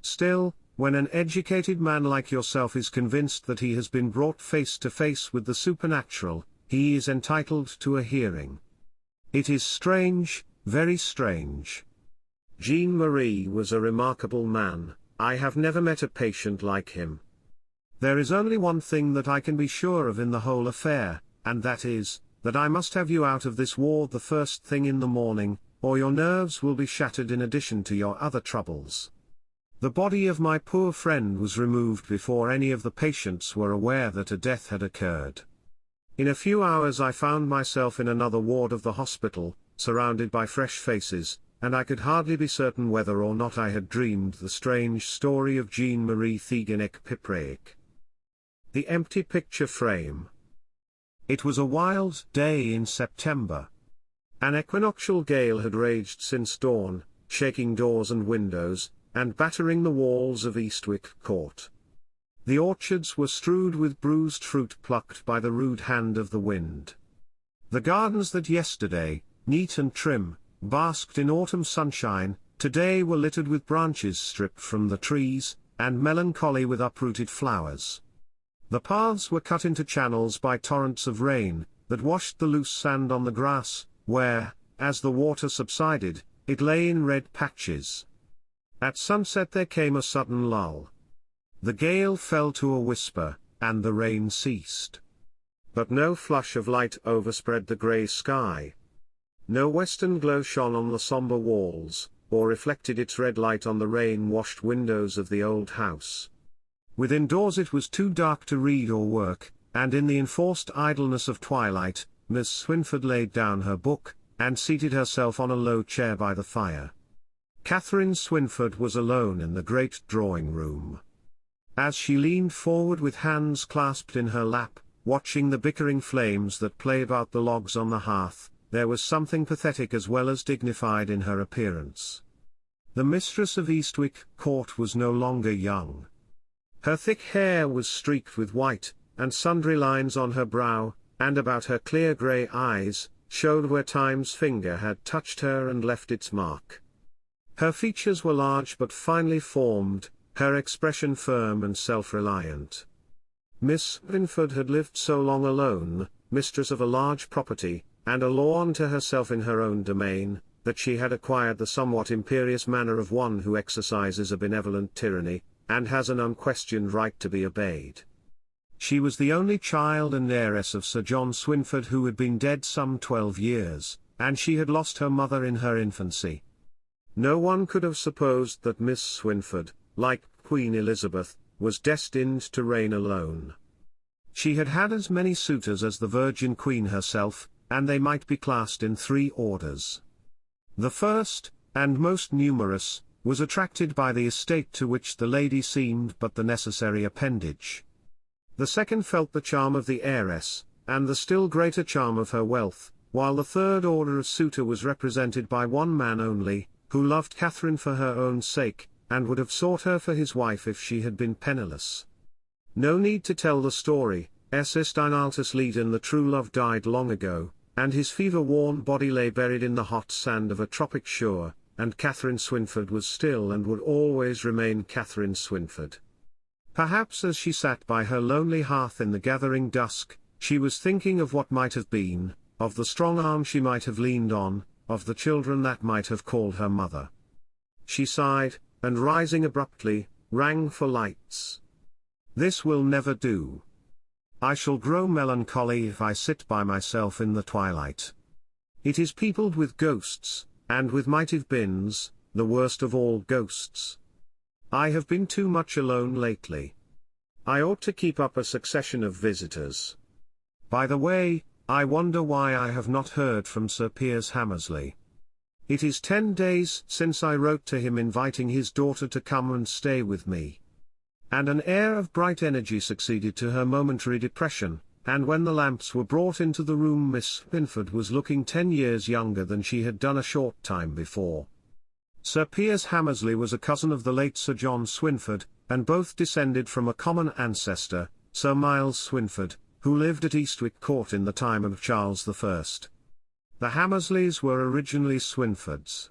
Still, when an educated man like yourself is convinced that he has been brought face to face with the supernatural, he is entitled to a hearing. It is strange, very strange. Jean-Marie was a remarkable man. I have never met a patient like him. There is only one thing that I can be sure of in the whole affair, and that is, that I must have you out of this ward the first thing in the morning, or your nerves will be shattered in addition to your other troubles." The body of my poor friend was removed before any of the patients were aware that a death had occurred. In a few hours I found myself in another ward of the hospital, surrounded by fresh faces, and I could hardly be certain whether or not I had dreamed the strange story of Jean-Marie Thigenek-Pipraic. The empty picture frame. It was a wild day in September. An equinoctial gale had raged since dawn, shaking doors and windows, and battering the walls of Eastwick Court. The orchards were strewed with bruised fruit plucked by the rude hand of the wind. The gardens that yesterday, neat and trim, basked in autumn sunshine, today were littered with branches stripped from the trees, and melancholy with uprooted flowers. The paths were cut into channels by torrents of rain, that washed the loose sand on the grass, where, as the water subsided, it lay in red patches. At sunset there came a sudden lull. The gale fell to a whisper, and the rain ceased. But no flush of light overspread the grey sky. No western glow shone on the sombre walls, or reflected its red light on the rain-washed windows of the old house. Within doors it was too dark to read or work, and in the enforced idleness of twilight, Miss Swynford laid down her book, and seated herself on a low chair by the fire. Catherine Swynford was alone in the great drawing-room. As she leaned forward with hands clasped in her lap, watching the bickering flames that play about the logs on the hearth, there was something pathetic as well as dignified in her appearance. The mistress of Eastwick Court was no longer young. Her thick hair was streaked with white, and sundry lines on her brow, and about her clear grey eyes, showed where time's finger had touched her and left its mark. Her features were large but finely formed, her expression firm and self-reliant. Miss Swynford had lived so long alone, mistress of a large property, and a law unto herself in her own domain, that she had acquired the somewhat imperious manner of one who exercises a benevolent tyranny, and has an unquestioned right to be obeyed. She was the only child and heiress of Sir John Swynford, who had been dead some 12 years, and she had lost her mother in her infancy. No one could have supposed that Miss Swynford, like Queen Elizabeth, was destined to reign alone. She had had as many suitors as the Virgin Queen herself, and they might be classed in 3 orders. The first, and most numerous, was attracted by the estate to which the lady seemed but the necessary appendage. The second felt the charm of the heiress, and the still greater charm of her wealth, while the third order of suitor was represented by one man only, who loved Catherine for her own sake, and would have sought her for his wife if she had been penniless. No need to tell the story. Es ist ein altes Lied, and the true love died long ago, and his fever-worn body lay buried in the hot sand of a tropic shore, and Catherine Swynford was still and would always remain Catherine Swynford. Perhaps as she sat by her lonely hearth in the gathering dusk, she was thinking of what might have been, of the strong arm she might have leaned on, of the children that might have called her mother. She sighed, and rising abruptly, rang for lights. This will never do. I shall grow melancholy if I sit by myself in the twilight. It is peopled with ghosts, and with mitive bins, the worst of all ghosts. I have been too much alone lately. I ought to keep up a succession of visitors. By the way, I wonder why I have not heard from Sir Piers Hammersley. It is 10 days since I wrote to him inviting his daughter to come and stay with me. And an air of bright energy succeeded to her momentary depression, and when the lamps were brought into the room, Miss Swynford was looking 10 years younger than she had done a short time before. Sir Piers Hammersley was a cousin of the late Sir John Swynford, and both descended from a common ancestor, Sir Miles Swynford, who lived at Eastwick Court in the time of Charles I. The Hammersleys were originally Swynfords.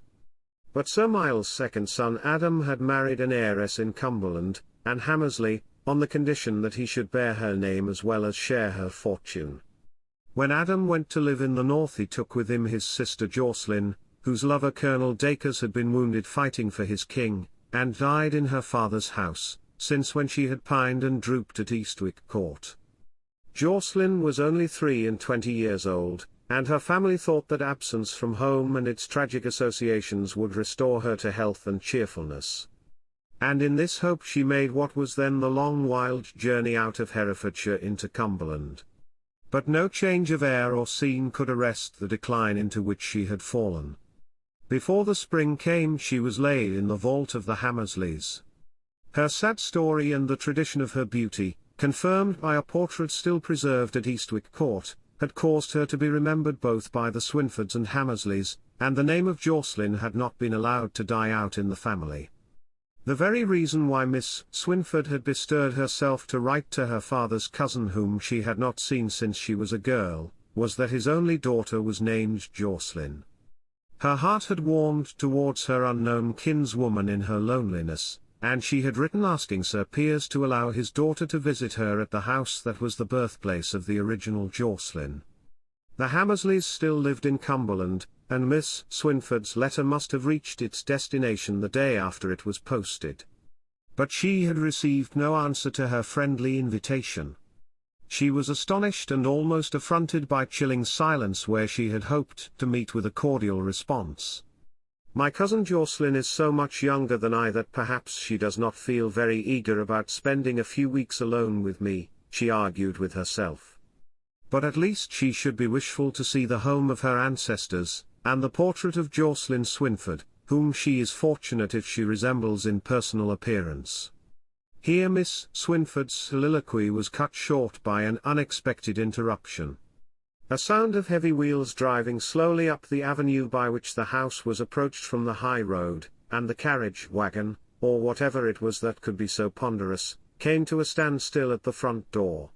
But Sir Miles' second son Adam had married an heiress in Cumberland, and Hammersley, on the condition that he should bear her name as well as share her fortune. When Adam went to live in the north, he took with him his sister Jocelyn, whose lover Colonel Dacres had been wounded fighting for his king, and died in her father's house, since when she had pined and drooped at Eastwick Court. Jocelyn was only 23 years old, and her family thought that absence from home and its tragic associations would restore her to health and cheerfulness. And in this hope she made what was then the long wild journey out of Herefordshire into Cumberland. But no change of air or scene could arrest the decline into which she had fallen. Before the spring came she was laid in the vault of the Hammersleys. Her sad story and the tradition of her beauty, confirmed by a portrait still preserved at Eastwick Court, had caused her to be remembered both by the Swynfords and Hammersleys, and the name of Jocelyn had not been allowed to die out in the family. The very reason why Miss Swynford had bestirred herself to write to her father's cousin, whom she had not seen since she was a girl, was that his only daughter was named Jocelyn. Her heart had warmed towards her unknown kinswoman in her loneliness, and she had written asking Sir Piers to allow his daughter to visit her at the house that was the birthplace of the original Jocelyn. The Hammersleys still lived in Cumberland, and Miss Swynford's letter must have reached its destination the day after it was posted. But she had received no answer to her friendly invitation. She was astonished and almost affronted by chilling silence where she had hoped to meet with a cordial response. My cousin Jocelyn is so much younger than I that perhaps she does not feel very eager about spending a few weeks alone with me, she argued with herself. But at least she should be wishful to see the home of her ancestors, and the portrait of Jocelyn Swynford, whom she is fortunate if she resembles in personal appearance. Here Miss Swynford's soliloquy was cut short by an unexpected interruption. A sound of heavy wheels driving slowly up the avenue by which the house was approached from the high road, and the carriage wagon, or whatever it was that could be so ponderous, came to a standstill at the front door.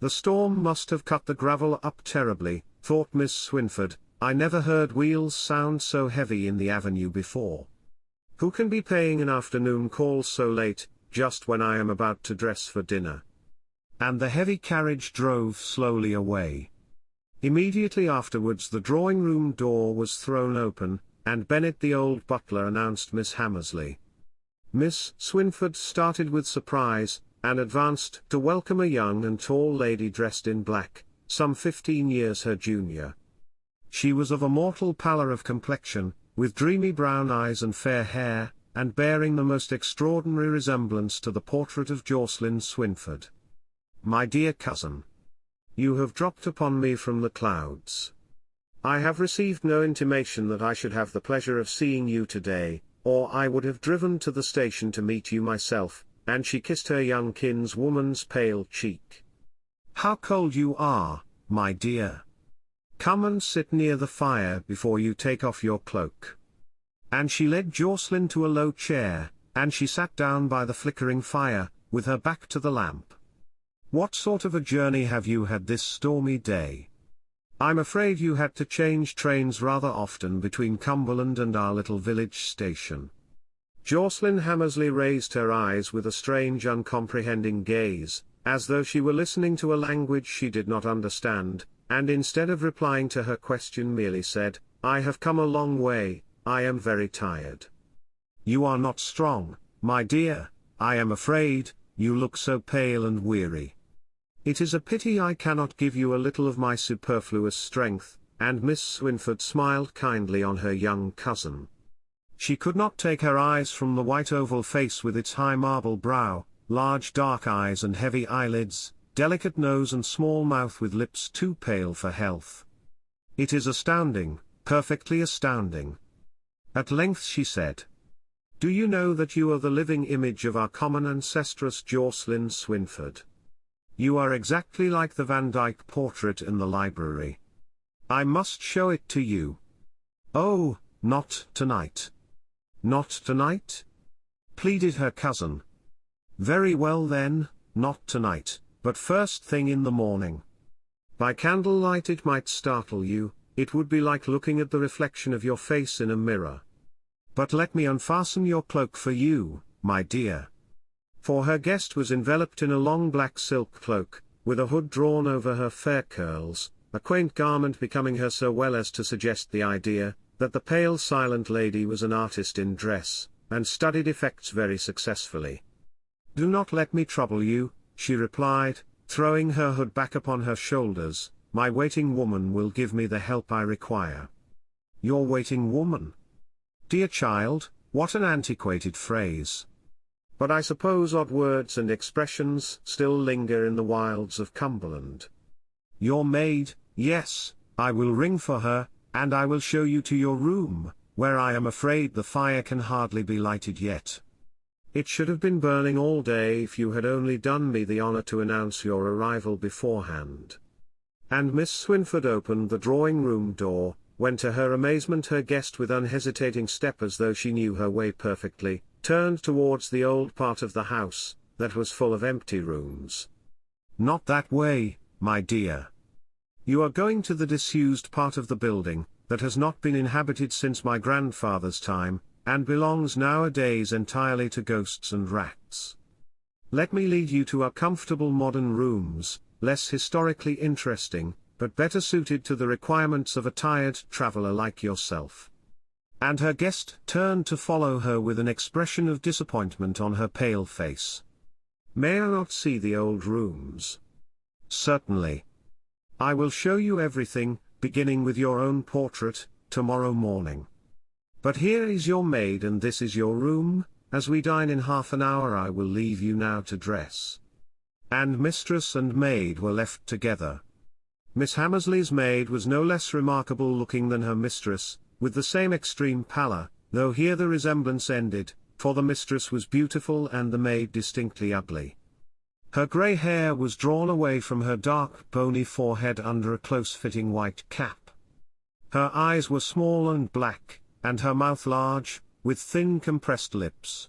The storm must have cut the gravel up terribly, thought Miss Swynford. I never heard wheels sound so heavy in the avenue before. Who can be paying an afternoon call so late, just when I am about to dress for dinner? And the heavy carriage drove slowly away. Immediately afterwards the drawing-room door was thrown open, and Bennet the old butler announced Miss Hammersley. Miss Swynford started with surprise, and advanced to welcome a young and tall lady dressed in black, some 15 years her junior. She was of a mortal pallor of complexion, with dreamy brown eyes and fair hair, and bearing the most extraordinary resemblance to the portrait of Jocelyn Swynford. "My dear cousin, you have dropped upon me from the clouds. I have received no intimation that I should have the pleasure of seeing you today, or I would have driven to the station to meet you myself," and she kissed her young kinswoman's pale cheek. "How cold you are, my dear. Come and sit near the fire before you take off your cloak." And she led Jocelyn to a low chair, and she sat down by the flickering fire, with her back to the lamp. "What sort of a journey have you had this stormy day? I'm afraid you had to change trains rather often between Cumberland and our little village station." Jocelyn Hammersley raised her eyes with a strange uncomprehending gaze, as though she were listening to a language she did not understand, and instead of replying to her question merely said, "I have come a long way, I am very tired." "You are not strong, my dear, I am afraid, you look so pale and weary. It is a pity I cannot give you a little of my superfluous strength," and Miss Swynford smiled kindly on her young cousin. She could not take her eyes from the white oval face with its high marble brow, large dark eyes and heavy eyelids, delicate nose and small mouth with lips too pale for health. "It is astounding, perfectly astounding." At length she said, "Do you know that you are the living image of our common ancestress Jocelyn Swynford? You are exactly like the Van Dyck portrait in the library. I must show it to you." "Oh, not tonight." "Not tonight?" pleaded her cousin. "Very well then, not tonight, but first thing in the morning. By candlelight it might startle you, it would be like looking at the reflection of your face in a mirror. But let me unfasten your cloak for you, my dear." For her guest was enveloped in a long black silk cloak, with a hood drawn over her fair curls, a quaint garment becoming her so well as to suggest the idea, that the pale silent lady was an artist in dress, and studied effects very successfully. "Do not let me trouble you," she replied, throwing her hood back upon her shoulders, "my waiting woman will give me the help I require." "Your waiting woman? Dear child, what an antiquated phrase. But I suppose odd words and expressions still linger in the wilds of Cumberland. Your maid, yes, I will ring for her, and I will show you to your room, where I am afraid the fire can hardly be lighted yet. It should have been burning all day if you had only done me the honor to announce your arrival beforehand." And Miss Swynford opened the drawing-room door, when to her amazement her guest with unhesitating step as though she knew her way perfectly, turned towards the old part of the house, that was full of empty rooms. "Not that way, my dear. You are going to the disused part of the building, that has not been inhabited since my grandfather's time, and belongs nowadays entirely to ghosts and rats. Let me lead you to our comfortable modern rooms, less historically interesting, but better suited to the requirements of a tired traveler like yourself." And her guest turned to follow her with an expression of disappointment on her pale face. "May I not see the old rooms?" "Certainly. I will show you everything, beginning with your own portrait, tomorrow morning. But here is your maid and this is your room. As we dine in half an hour I will leave you now to dress." And mistress and maid were left together. Miss Hammersley's maid was no less remarkable looking than her mistress, with the same extreme pallor, though here the resemblance ended, for the mistress was beautiful and the maid distinctly ugly. Her grey hair was drawn away from her dark bony forehead under a close-fitting white cap. Her eyes were small and black, and her mouth large, with thin compressed lips.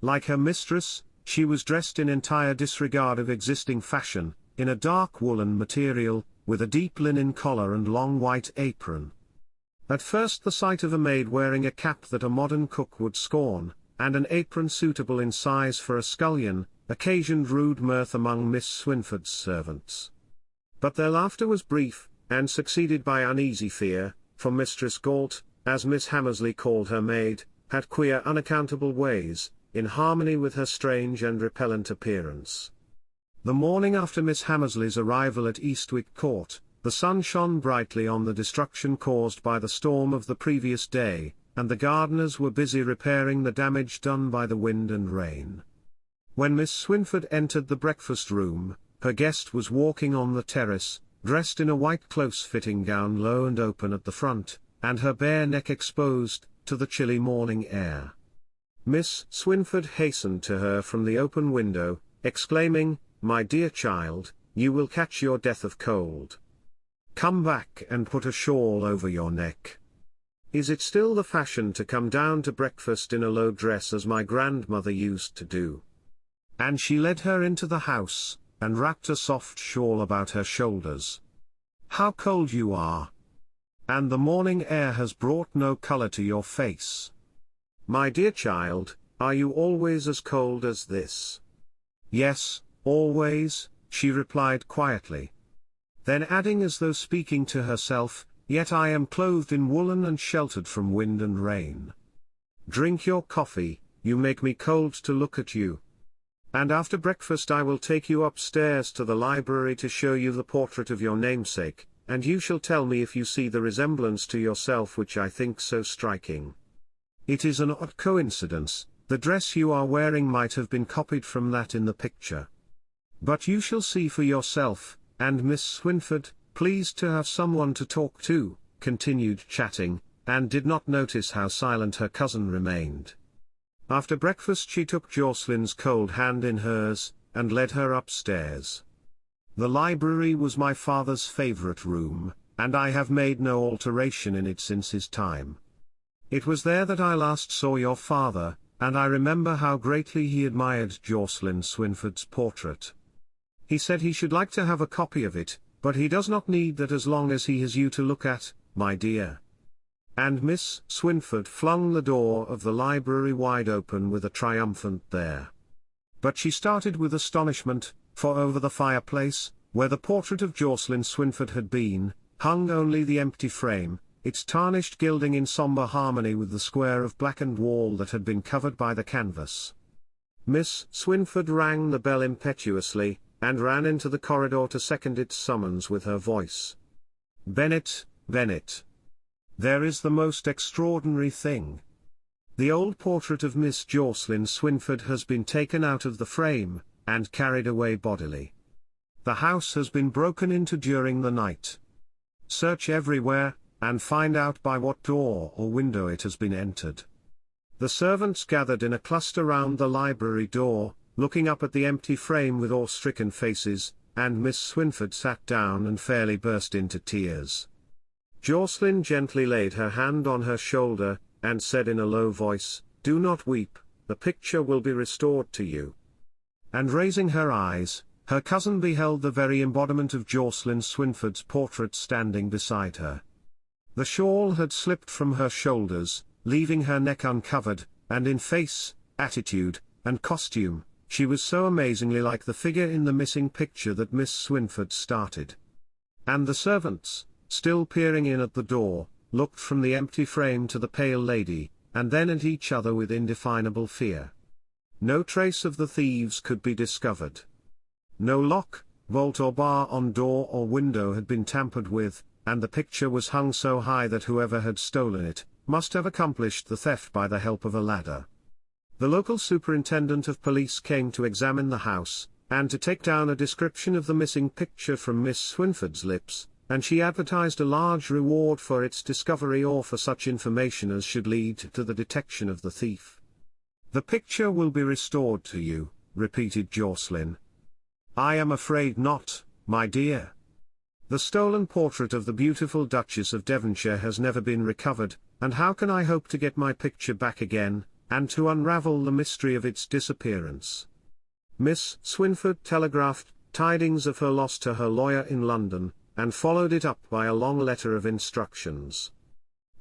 Like her mistress, she was dressed in entire disregard of existing fashion, in a dark woolen material, with a deep linen collar and long white apron. At first the sight of a maid wearing a cap that a modern cook would scorn, and an apron suitable in size for a scullion, occasioned rude mirth among Miss Swynford's servants. But their laughter was brief, and succeeded by uneasy fear, for Mistress Galt, as Miss Hammersley called her maid, had queer unaccountable ways, in harmony with her strange and repellent appearance. The morning after Miss Hammersley's arrival at Eastwick Court, the sun shone brightly on the destruction caused by the storm of the previous day, and the gardeners were busy repairing the damage done by the wind and rain. When Miss Swynford entered the breakfast room, her guest was walking on the terrace, dressed in a white close-fitting gown low and open at the front, and her bare neck exposed to the chilly morning air. Miss Swynford hastened to her from the open window, exclaiming, "My dear child, you will catch your death of cold. Come back and put a shawl over your neck. Is it still the fashion to come down to breakfast in a low dress as my grandmother used to do?" And she led her into the house, and wrapped a soft shawl about her shoulders. "How cold you are! And the morning air has brought no color to your face. My dear child, are you always as cold as this?" "Yes, always," she replied quietly. Then adding as though speaking to herself, "Yet I am clothed in woolen and sheltered from wind and rain. Drink your coffee, you make me cold to look at you. And after breakfast I will take you upstairs to the library to show you the portrait of your namesake, and you shall tell me if you see the resemblance to yourself which I think so striking. It is an odd coincidence, the dress you are wearing might have been copied from that in the picture. But you shall see for yourself." And Miss Swynford, pleased to have someone to talk to, continued chatting, and did not notice how silent her cousin remained. After breakfast she took Jocelyn's cold hand in hers, and led her upstairs. "The library was my father's favourite room, and I have made no alteration in it since his time. It was there that I last saw your father, and I remember how greatly he admired Jocelyn Swynford's portrait. He said he should like to have a copy of it, but he does not need that as long as he has you to look at, my dear." And Miss Swynford flung the door of the library wide open with a triumphant "there." But she started with astonishment, for over the fireplace, where the portrait of Jocelyn Swynford had been, hung only the empty frame, its tarnished gilding in sombre harmony with the square of blackened wall that had been covered by the canvas. Miss Swynford rang the bell impetuously, and ran into the corridor to second its summons with her voice. "Bennet, Bennet! There is the most extraordinary thing. The old portrait of Miss Jocelyn Swynford has been taken out of the frame, and carried away bodily. The house has been broken into during the night. Search everywhere, and find out by what door or window it has been entered." The servants gathered in a cluster round the library door, looking up at the empty frame with awe-stricken faces, and Miss Swynford sat down and fairly burst into tears. Jocelyn gently laid her hand on her shoulder, and said in a low voice, "Do not weep, the picture will be restored to you." And raising her eyes, her cousin beheld the very embodiment of Jocelyn Swynford's portrait standing beside her. The shawl had slipped from her shoulders, leaving her neck uncovered, and in face, attitude, and costume, she was so amazingly like the figure in the missing picture that Miss Swynford started. And the servants, still peering in at the door, looked from the empty frame to the pale lady, and then at each other with indefinable fear. No trace of the thieves could be discovered. No lock, bolt or bar on door or window had been tampered with, and the picture was hung so high that whoever had stolen it must have accomplished the theft by the help of a ladder. The local superintendent of police came to examine the house, and to take down a description of the missing picture from Miss Swinford's lips, and she advertised a large reward for its discovery or for such information as should lead to the detection of the thief. "The picture will be restored to you," repeated Jocelyn. "I am afraid not, my dear. The stolen portrait of the beautiful Duchess of Devonshire has never been recovered, and how can I hope to get my picture back again, and to unravel the mystery of its disappearance?" Miss Swinford telegraphed tidings of her loss to her lawyer in London, and followed it up by a long letter of instructions.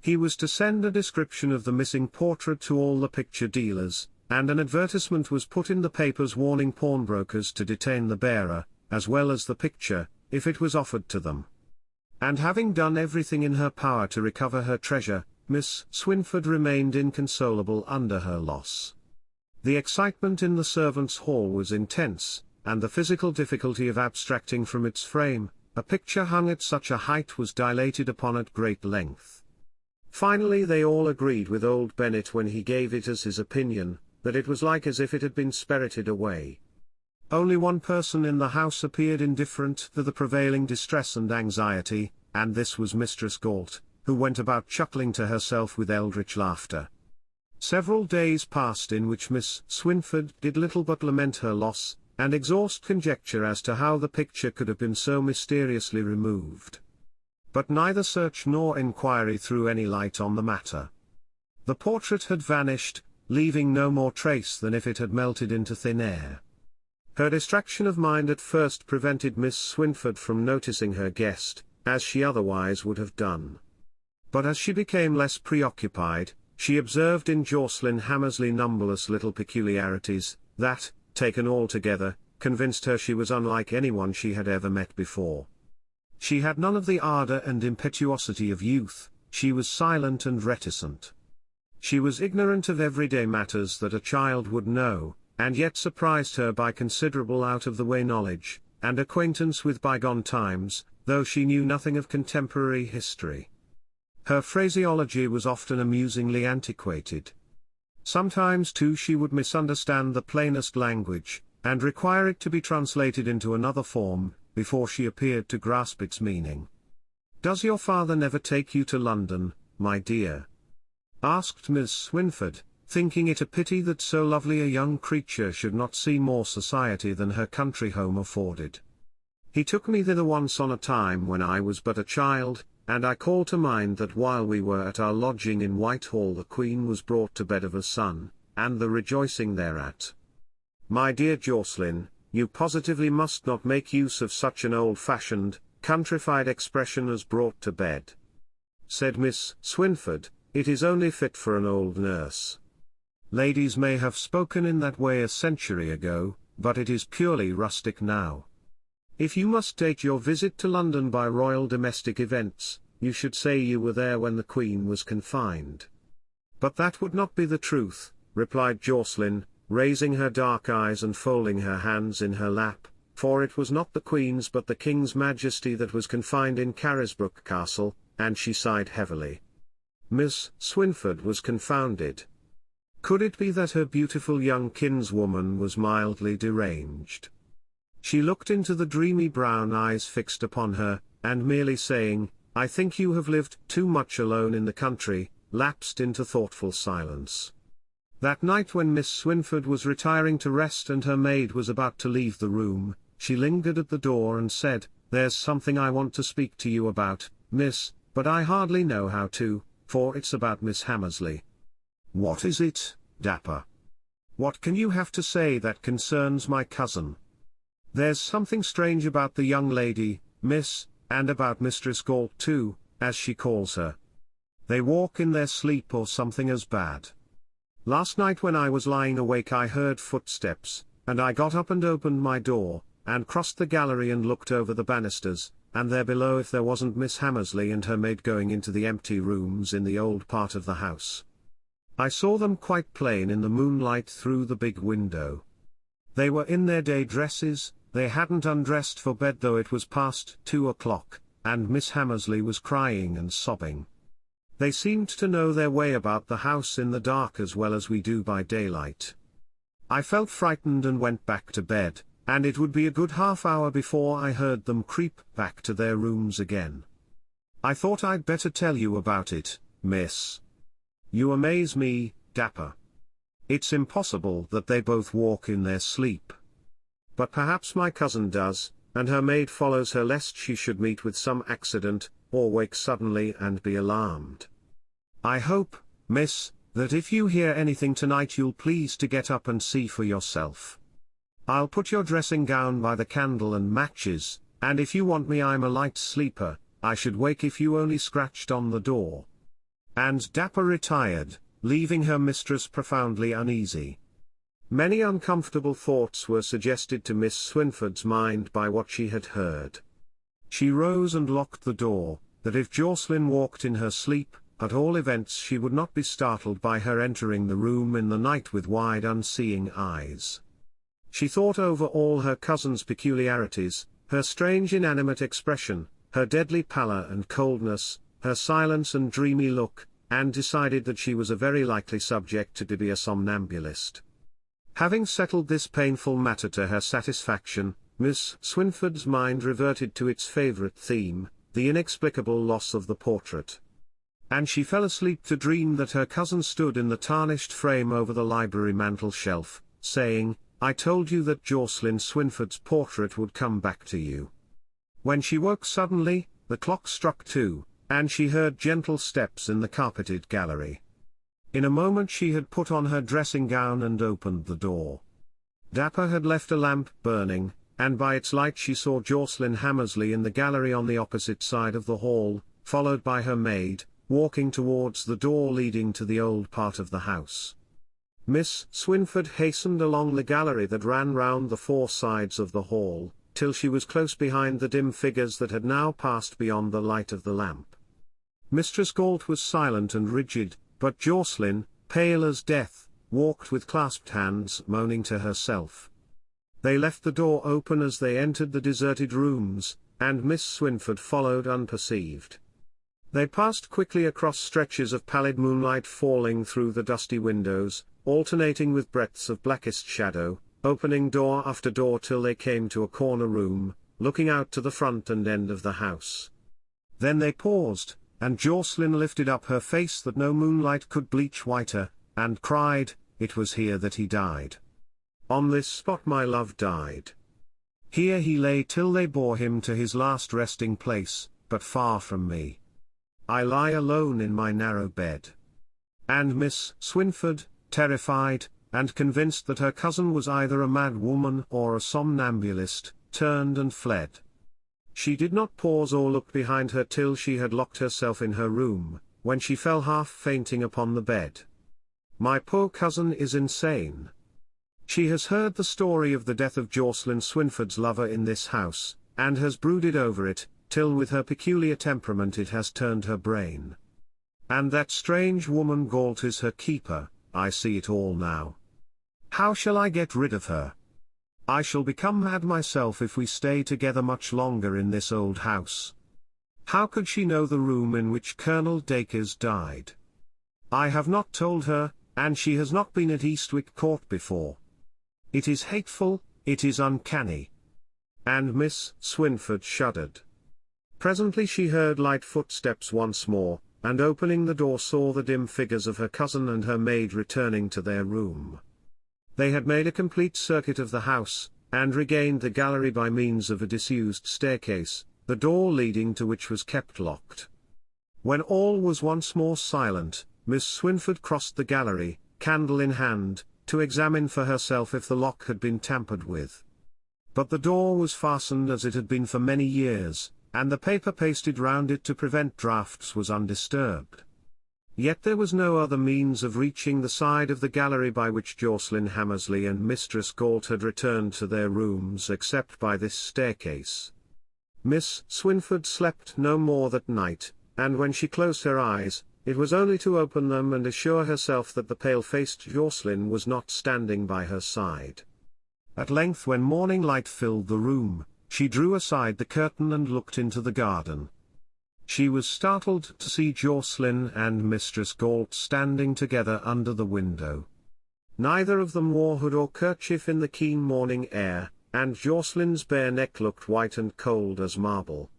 He was to send a description of the missing portrait to all the picture dealers, and an advertisement was put in the papers warning pawnbrokers to detain the bearer, as well as the picture, if it was offered to them. And having done everything in her power to recover her treasure, Miss Swinford remained inconsolable under her loss. The excitement in the servants' hall was intense, and the physical difficulty of abstracting from its frame a picture hung at such a height was dilated upon at great length. Finally they all agreed with old Bennet when he gave it as his opinion, that it was like as if it had been spirited away. Only one person in the house appeared indifferent to the prevailing distress and anxiety, and this was Mistress Galt, who went about chuckling to herself with eldritch laughter. Several days passed in which Miss Swinford did little but lament her loss, and exhaust conjecture as to how the picture could have been so mysteriously removed. But neither search nor inquiry threw any light on the matter. The portrait had vanished, leaving no more trace than if it had melted into thin air. Her distraction of mind at first prevented Miss Swinford from noticing her guest, as she otherwise would have done. But as she became less preoccupied, she observed in Jocelyn Hammersley numberless little peculiarities, that, taken all together, convinced her she was unlike anyone she had ever met before. She had none of the ardour and impetuosity of youth, she was silent and reticent. She was ignorant of everyday matters that a child would know, and yet surprised her by considerable out-of-the-way knowledge, and acquaintance with bygone times, though she knew nothing of contemporary history. Her phraseology was often amusingly antiquated. Sometimes too she would misunderstand the plainest language, and require it to be translated into another form, before she appeared to grasp its meaning. "Does your father never take you to London, my dear?" asked Miss Swinford, thinking it a pity that so lovely a young creature should not see more society than her country home afforded. "He took me thither once on a time when I was but a child, and I call to mind that while we were at our lodging in Whitehall the Queen was brought to bed of a son, and the rejoicing thereat." "My dear Jocelyn, you positively must not make use of such an old-fashioned, countrified expression as brought to bed," said Miss Swinford. "It is only fit for an old nurse. Ladies may have spoken in that way a century ago, but it is purely rustic now. If you must date your visit to London by royal domestic events, you should say you were there when the Queen was confined." "But that would not be the truth," replied Jocelyn, raising her dark eyes and folding her hands in her lap, "for it was not the Queen's but the King's Majesty that was confined in Carisbrooke Castle," and she sighed heavily. Miss Swinford was confounded. Could it be that her beautiful young kinswoman was mildly deranged? She looked into the dreamy brown eyes fixed upon her, and merely saying, "I think you have lived too much alone in the country," lapsed into thoughtful silence. That night when Miss Swinford was retiring to rest and her maid was about to leave the room, she lingered at the door and said, "There's something I want to speak to you about, miss, but I hardly know how to, for it's about Miss Hammersley." "What is it, Dapper? What can you have to say that concerns my cousin?" "There's something strange about the young lady, miss, and about Mistress Galt too, as she calls her. They walk in their sleep or something as bad. Last night when I was lying awake I heard footsteps, and I got up and opened my door, and crossed the gallery and looked over the banisters, and there below if there wasn't Miss Hammersley and her maid going into the empty rooms in the old part of the house. I saw them quite plain in the moonlight through the big window. They were in their day dresses, they hadn't undressed for bed though it was past 2 o'clock, and Miss Hammersley was crying and sobbing. They seemed to know their way about the house in the dark as well as we do by daylight. I felt frightened and went back to bed, and it would be a good half-hour before I heard them creep back to their rooms again. I thought I'd better tell you about it, miss. You amaze me, Dapper. It's impossible that they both walk in their sleep. But perhaps my cousin does, and her maid follows her lest she should meet with some accident, or wake suddenly and be alarmed. I hope, miss, that if you hear anything tonight you'll please to get up and see for yourself. I'll put your dressing gown by the candle and matches, and if you want me, I'm a light sleeper, I should wake if you only scratched on the door. And Dapper retired, leaving her mistress profoundly uneasy. Many uncomfortable thoughts were suggested to Miss Swinford's mind by what she had heard. She rose and locked the door, that if Jocelyn walked in her sleep, at all events she would not be startled by her entering the room in the night with wide unseeing eyes. She thought over all her cousin's peculiarities, her strange inanimate expression, her deadly pallor and coldness, her silence and dreamy look, and decided that she was a very likely subject to be a somnambulist. Having settled this painful matter to her satisfaction, Miss Swinford's mind reverted to its favourite theme, the inexplicable loss of the portrait. And she fell asleep to dream that her cousin stood in the tarnished frame over the library mantel-shelf, saying, "I told you that Jocelyn Swinford's portrait would come back to you." When she woke suddenly, the clock struck 2, and she heard gentle steps in the carpeted gallery. In a moment she had put on her dressing gown and opened the door. Dapper had left a lamp burning, and by its light she saw Jocelyn Hammersley in the gallery on the opposite side of the hall, followed by her maid, walking towards the door leading to the old part of the house. Miss Swinford hastened along the gallery that ran round the 4 sides of the hall, till she was close behind the dim figures that had now passed beyond the light of the lamp. Mistress Galt was silent and rigid, but Jocelyn, pale as death, walked with clasped hands, moaning to herself. They left the door open as they entered the deserted rooms, and Miss Swinford followed unperceived. They passed quickly across stretches of pallid moonlight falling through the dusty windows, alternating with breadths of blackest shadow, opening door after door till they came to a corner room, looking out to the front and end of the house. Then they paused, and Jocelyn lifted up her face that no moonlight could bleach whiter, and cried, "It was here that he died. On this spot my love died. Here he lay till they bore him to his last resting place, but far from me. I lie alone in my narrow bed." And Miss Swinford, terrified, and convinced that her cousin was either a mad woman or a somnambulist, turned and fled. She did not pause or look behind her till she had locked herself in her room, when she fell half fainting upon the bed. My poor cousin is insane. She has heard the story of the death of Jocelyn Swinford's lover in this house, and has brooded over it, till with her peculiar temperament it has turned her brain. And that strange woman Galt is her keeper, I see it all now. How shall I get rid of her? I shall become mad myself if we stay together much longer in this old house. How could she know the room in which Colonel Dacres died? I have not told her, and she has not been at Eastwick Court before. It is hateful, it is uncanny. And Miss Swinford shuddered. Presently she heard light footsteps once more, and opening the door saw the dim figures of her cousin and her maid returning to their room. They had made a complete circuit of the house, and regained the gallery by means of a disused staircase, the door leading to which was kept locked. When all was once more silent, Miss Swinford crossed the gallery, candle in hand, to examine for herself if the lock had been tampered with. But the door was fastened as it had been for many years, and the paper pasted round it to prevent draughts was undisturbed. Yet there was no other means of reaching the side of the gallery by which Jocelyn Hammersley and Mistress Galt had returned to their rooms except by this staircase. Miss Swinford slept no more that night, and when she closed her eyes, it was only to open them and assure herself that the pale-faced Jocelyn was not standing by her side. At length, when morning light filled the room, she drew aside the curtain and looked into the garden. She was startled to see Jocelyn and Mistress Galt standing together under the window. Neither of them wore hood or kerchief in the keen morning air, and Jocelyn's bare neck looked white and cold as marble.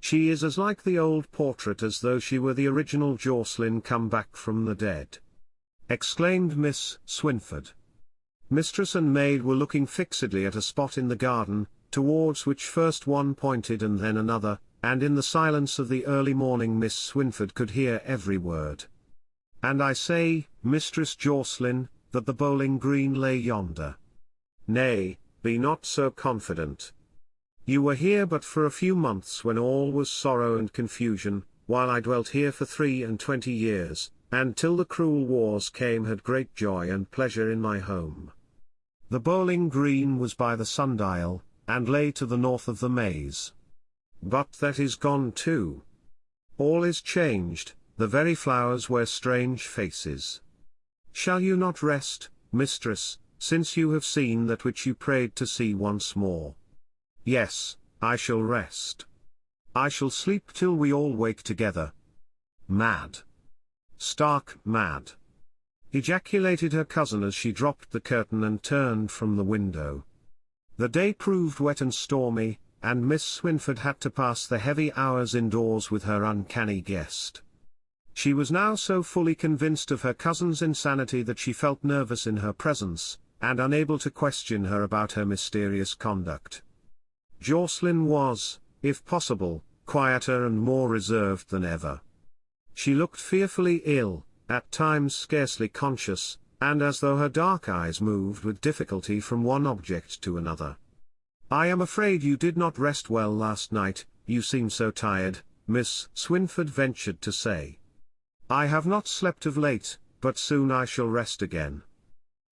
"She is as like the old portrait as though she were the original Jocelyn come back from the dead," exclaimed Miss Swynford. Mistress and maid were looking fixedly at a spot in the garden, towards which first one pointed and then another, and in the silence of the early morning Miss Swynford could hear every word. "And I say, Mistress Jocelyn, that the bowling green lay yonder. Nay, be not so confident. You were here but for a few months when all was sorrow and confusion, while I dwelt here for 23 years, and till the cruel wars came had great joy and pleasure in my home. The bowling green was by the sundial, and lay to the north of the maze. But that is gone too. All is changed, the very flowers wear strange faces. Shall you not rest, mistress, since you have seen that which you prayed to see once more?" "Yes, I shall rest. I shall sleep till we all wake together." "Mad. Stark mad!" ejaculated her cousin as she dropped the curtain and turned from the window. The day proved wet and stormy, and Miss Swynford had to pass the heavy hours indoors with her uncanny guest. She was now so fully convinced of her cousin's insanity that she felt nervous in her presence, and unable to question her about her mysterious conduct. Jocelyn was, if possible, quieter and more reserved than ever. She looked fearfully ill, at times scarcely conscious, and as though her dark eyes moved with difficulty from one object to another. "I am afraid you did not rest well last night, you seem so tired," Miss Swynford ventured to say. "I have not slept of late, but soon I shall rest again."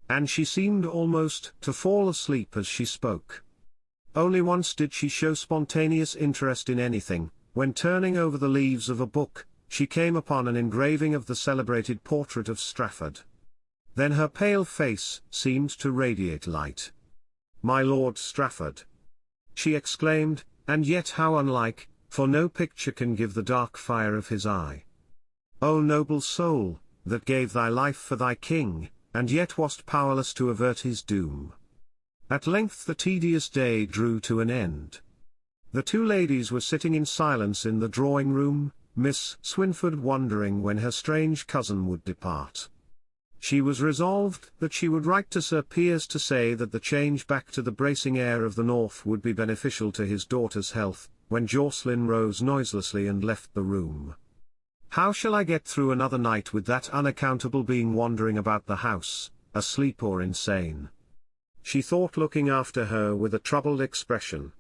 And she seemed almost to fall asleep as she spoke. Only once did she show spontaneous interest in anything, when turning over the leaves of a book, she came upon an engraving of the celebrated portrait of Strafford. Then her pale face seemed to radiate light. "My Lord Strafford!" she exclaimed, "and yet how unlike, for no picture can give the dark fire of his eye. O noble soul, that gave thy life for thy king, and yet wast powerless to avert his doom." At length the tedious day drew to an end. The two ladies were sitting in silence in the drawing-room, Miss Swynford wondering when her strange cousin would depart. She was resolved that she would write to Sir Piers to say that the change back to the bracing air of the north would be beneficial to his daughter's health, when Jocelyn rose noiselessly and left the room. "How shall I get through another night with that unaccountable being wandering about the house, asleep or insane?" she thought, looking after her with a troubled expression.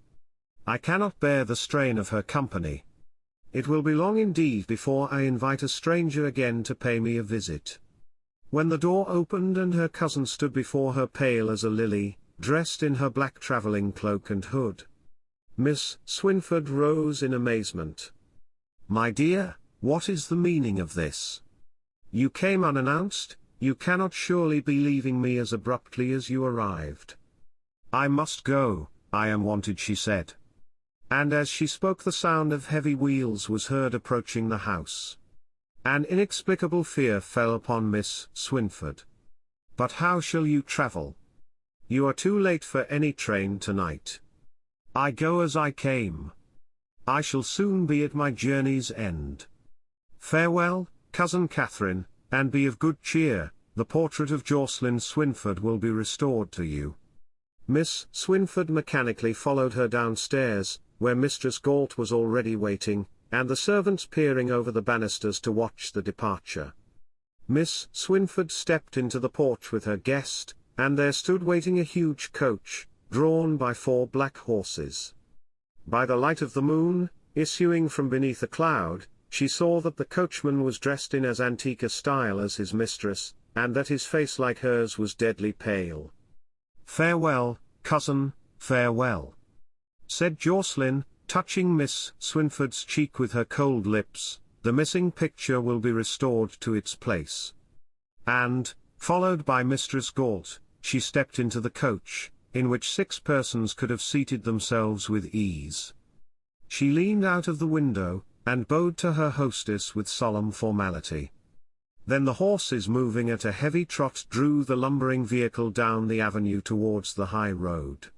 "I cannot bear the strain of her company. It will be long indeed before I invite a stranger again to pay me a visit." When the door opened and her cousin stood before her pale as a lily, dressed in her black travelling cloak and hood, Miss Swynford rose in amazement. "My dear, what is the meaning of this? You came unannounced, you cannot surely be leaving me as abruptly as you arrived." "I must go, I am wanted," she said. And as she spoke the sound of heavy wheels was heard approaching the house. An inexplicable fear fell upon Miss Swynford. "But how shall you travel? You are too late for any train tonight." "I go as I came. I shall soon be at my journey's end. Farewell, Cousin Catherine, and be of good cheer, the portrait of Jocelyn Swynford will be restored to you." Miss Swynford mechanically followed her downstairs, where Mistress Galt was already waiting, and the servants peering over the banisters to watch the departure. Miss Swynford stepped into the porch with her guest, and there stood waiting a huge coach, drawn by 4 black horses. By the light of the moon, issuing from beneath a cloud, she saw that the coachman was dressed in as antique a style as his mistress, and that his face like hers was deadly pale. "Farewell, cousin, farewell," said Jocelyn, touching Miss Swynford's cheek with her cold lips. "The missing picture will be restored to its place." And, followed by Mistress Galt, she stepped into the coach, in which 6 persons could have seated themselves with ease. She leaned out of the window, and bowed to her hostess with solemn formality. Then the horses, moving at a heavy trot, drew the lumbering vehicle down the avenue towards the high road.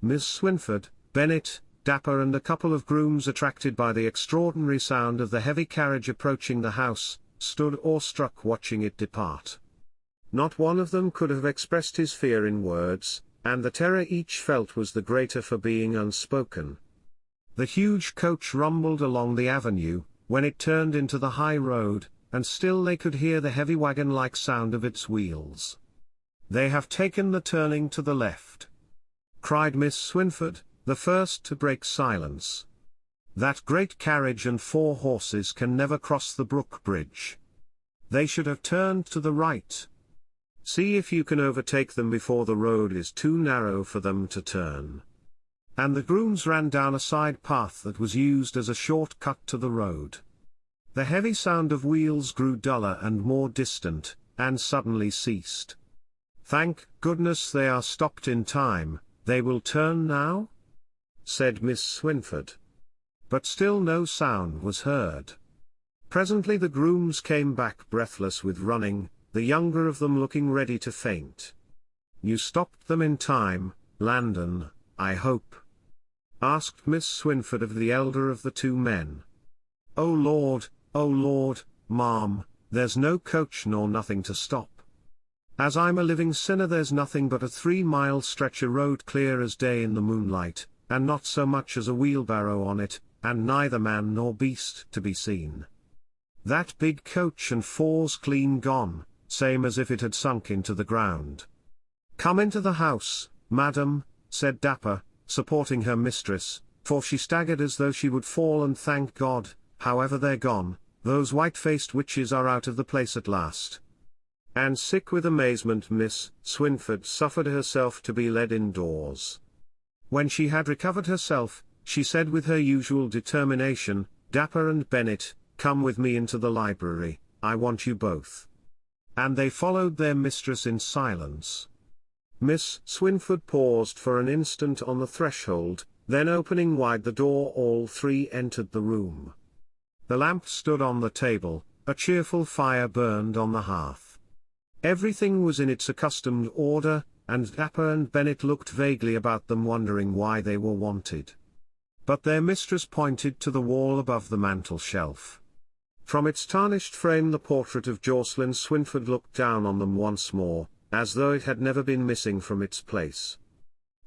Miss Swinford, Bennet, Dapper and a couple of grooms, attracted by the extraordinary sound of the heavy carriage approaching the house, stood awestruck watching it depart. Not one of them could have expressed his fear in words, and the terror each felt was the greater for being unspoken. The huge coach rumbled along the avenue, when it turned into the high road, and still they could hear the heavy wagon-like sound of its wheels. "They have taken the turning to the left," cried Miss Swinford, the first to break silence. "That great carriage and 4 horses can never cross the brook bridge. They should have turned to the right. See if you can overtake them before the road is too narrow for them to turn." And the grooms ran down a side path that was used as a short cut to the road. The heavy sound of wheels grew duller and more distant, and suddenly ceased. "Thank goodness they are stopped in time, they will turn now?" said Miss Swinford. But still no sound was heard. Presently the grooms came back breathless with running, the younger of them looking ready to faint. "You stopped them in time, Landon, I hope?" asked Miss Swinford of the elder of the 2 men. Oh Lord, ma'am, there's no coach nor nothing to stop. As I'm a living sinner, there's nothing but a 3-mile stretch of road clear as day in the moonlight, and not so much as a wheelbarrow on it, and neither man nor beast to be seen. That big coach and 4's clean gone, same as if it had sunk into the ground." "Come into the house, madam," said Dapper, supporting her mistress, for she staggered as though she would fall, "and thank God, however they're gone, those white-faced witches are out of the place at last." And sick with amazement, Miss Swinford suffered herself to be led indoors. When she had recovered herself, she said with her usual determination, "Dapper and Bennet, come with me into the library, I want you both." And they followed their mistress in silence. Miss Swinford paused for an instant on the threshold, then opening wide the door, all 3 entered the room. The lamp stood on the table, a cheerful fire burned on the hearth. Everything was in its accustomed order, and Dapper and Bennet looked vaguely about them, wondering why they were wanted. But their mistress pointed to the wall above the mantel-shelf. From its tarnished frame the portrait of Jocelyn Swinford looked down on them once more, as though it had never been missing from its place.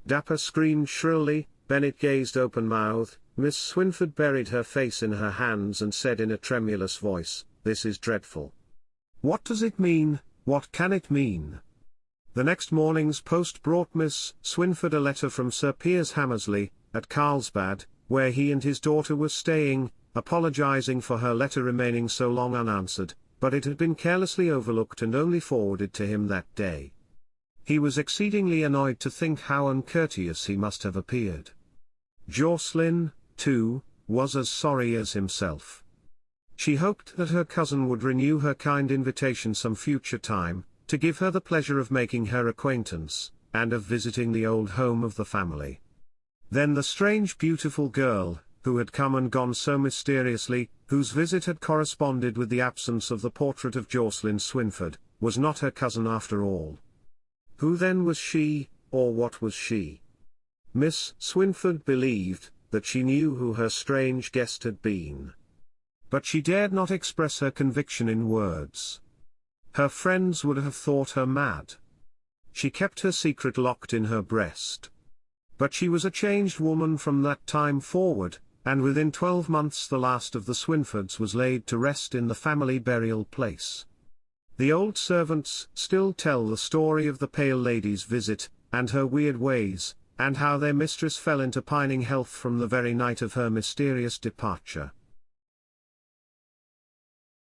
Dapper screamed shrilly, Bennet gazed open-mouthed, Miss Swinford buried her face in her hands and said in a tremulous voice, "This is dreadful. What does it mean? What can it mean?" The next morning's post brought Miss Swinford a letter from Sir Piers Hammersley, at Carlsbad, where he and his daughter were staying, apologizing for her letter remaining so long unanswered, but it had been carelessly overlooked and only forwarded to him that day. He was exceedingly annoyed to think how uncourteous he must have appeared. Jocelyn, too, was as sorry as himself. She hoped that her cousin would renew her kind invitation some future time, to give her the pleasure of making her acquaintance, and of visiting the old home of the family. Then the strange beautiful girl, who had come and gone so mysteriously, whose visit had corresponded with the absence of the portrait of Jocelyn Swinford, was not her cousin after all. Who then was she, or what was she? Miss Swinford believed that she knew who her strange guest had been. But she dared not express her conviction in words. Her friends would have thought her mad. She kept her secret locked in her breast. But she was a changed woman from that time forward, and within 12 months the last of the Swinfords was laid to rest in the family burial place. The old servants still tell the story of the pale lady's visit, and her weird ways, and how their mistress fell into pining health from the very night of her mysterious departure.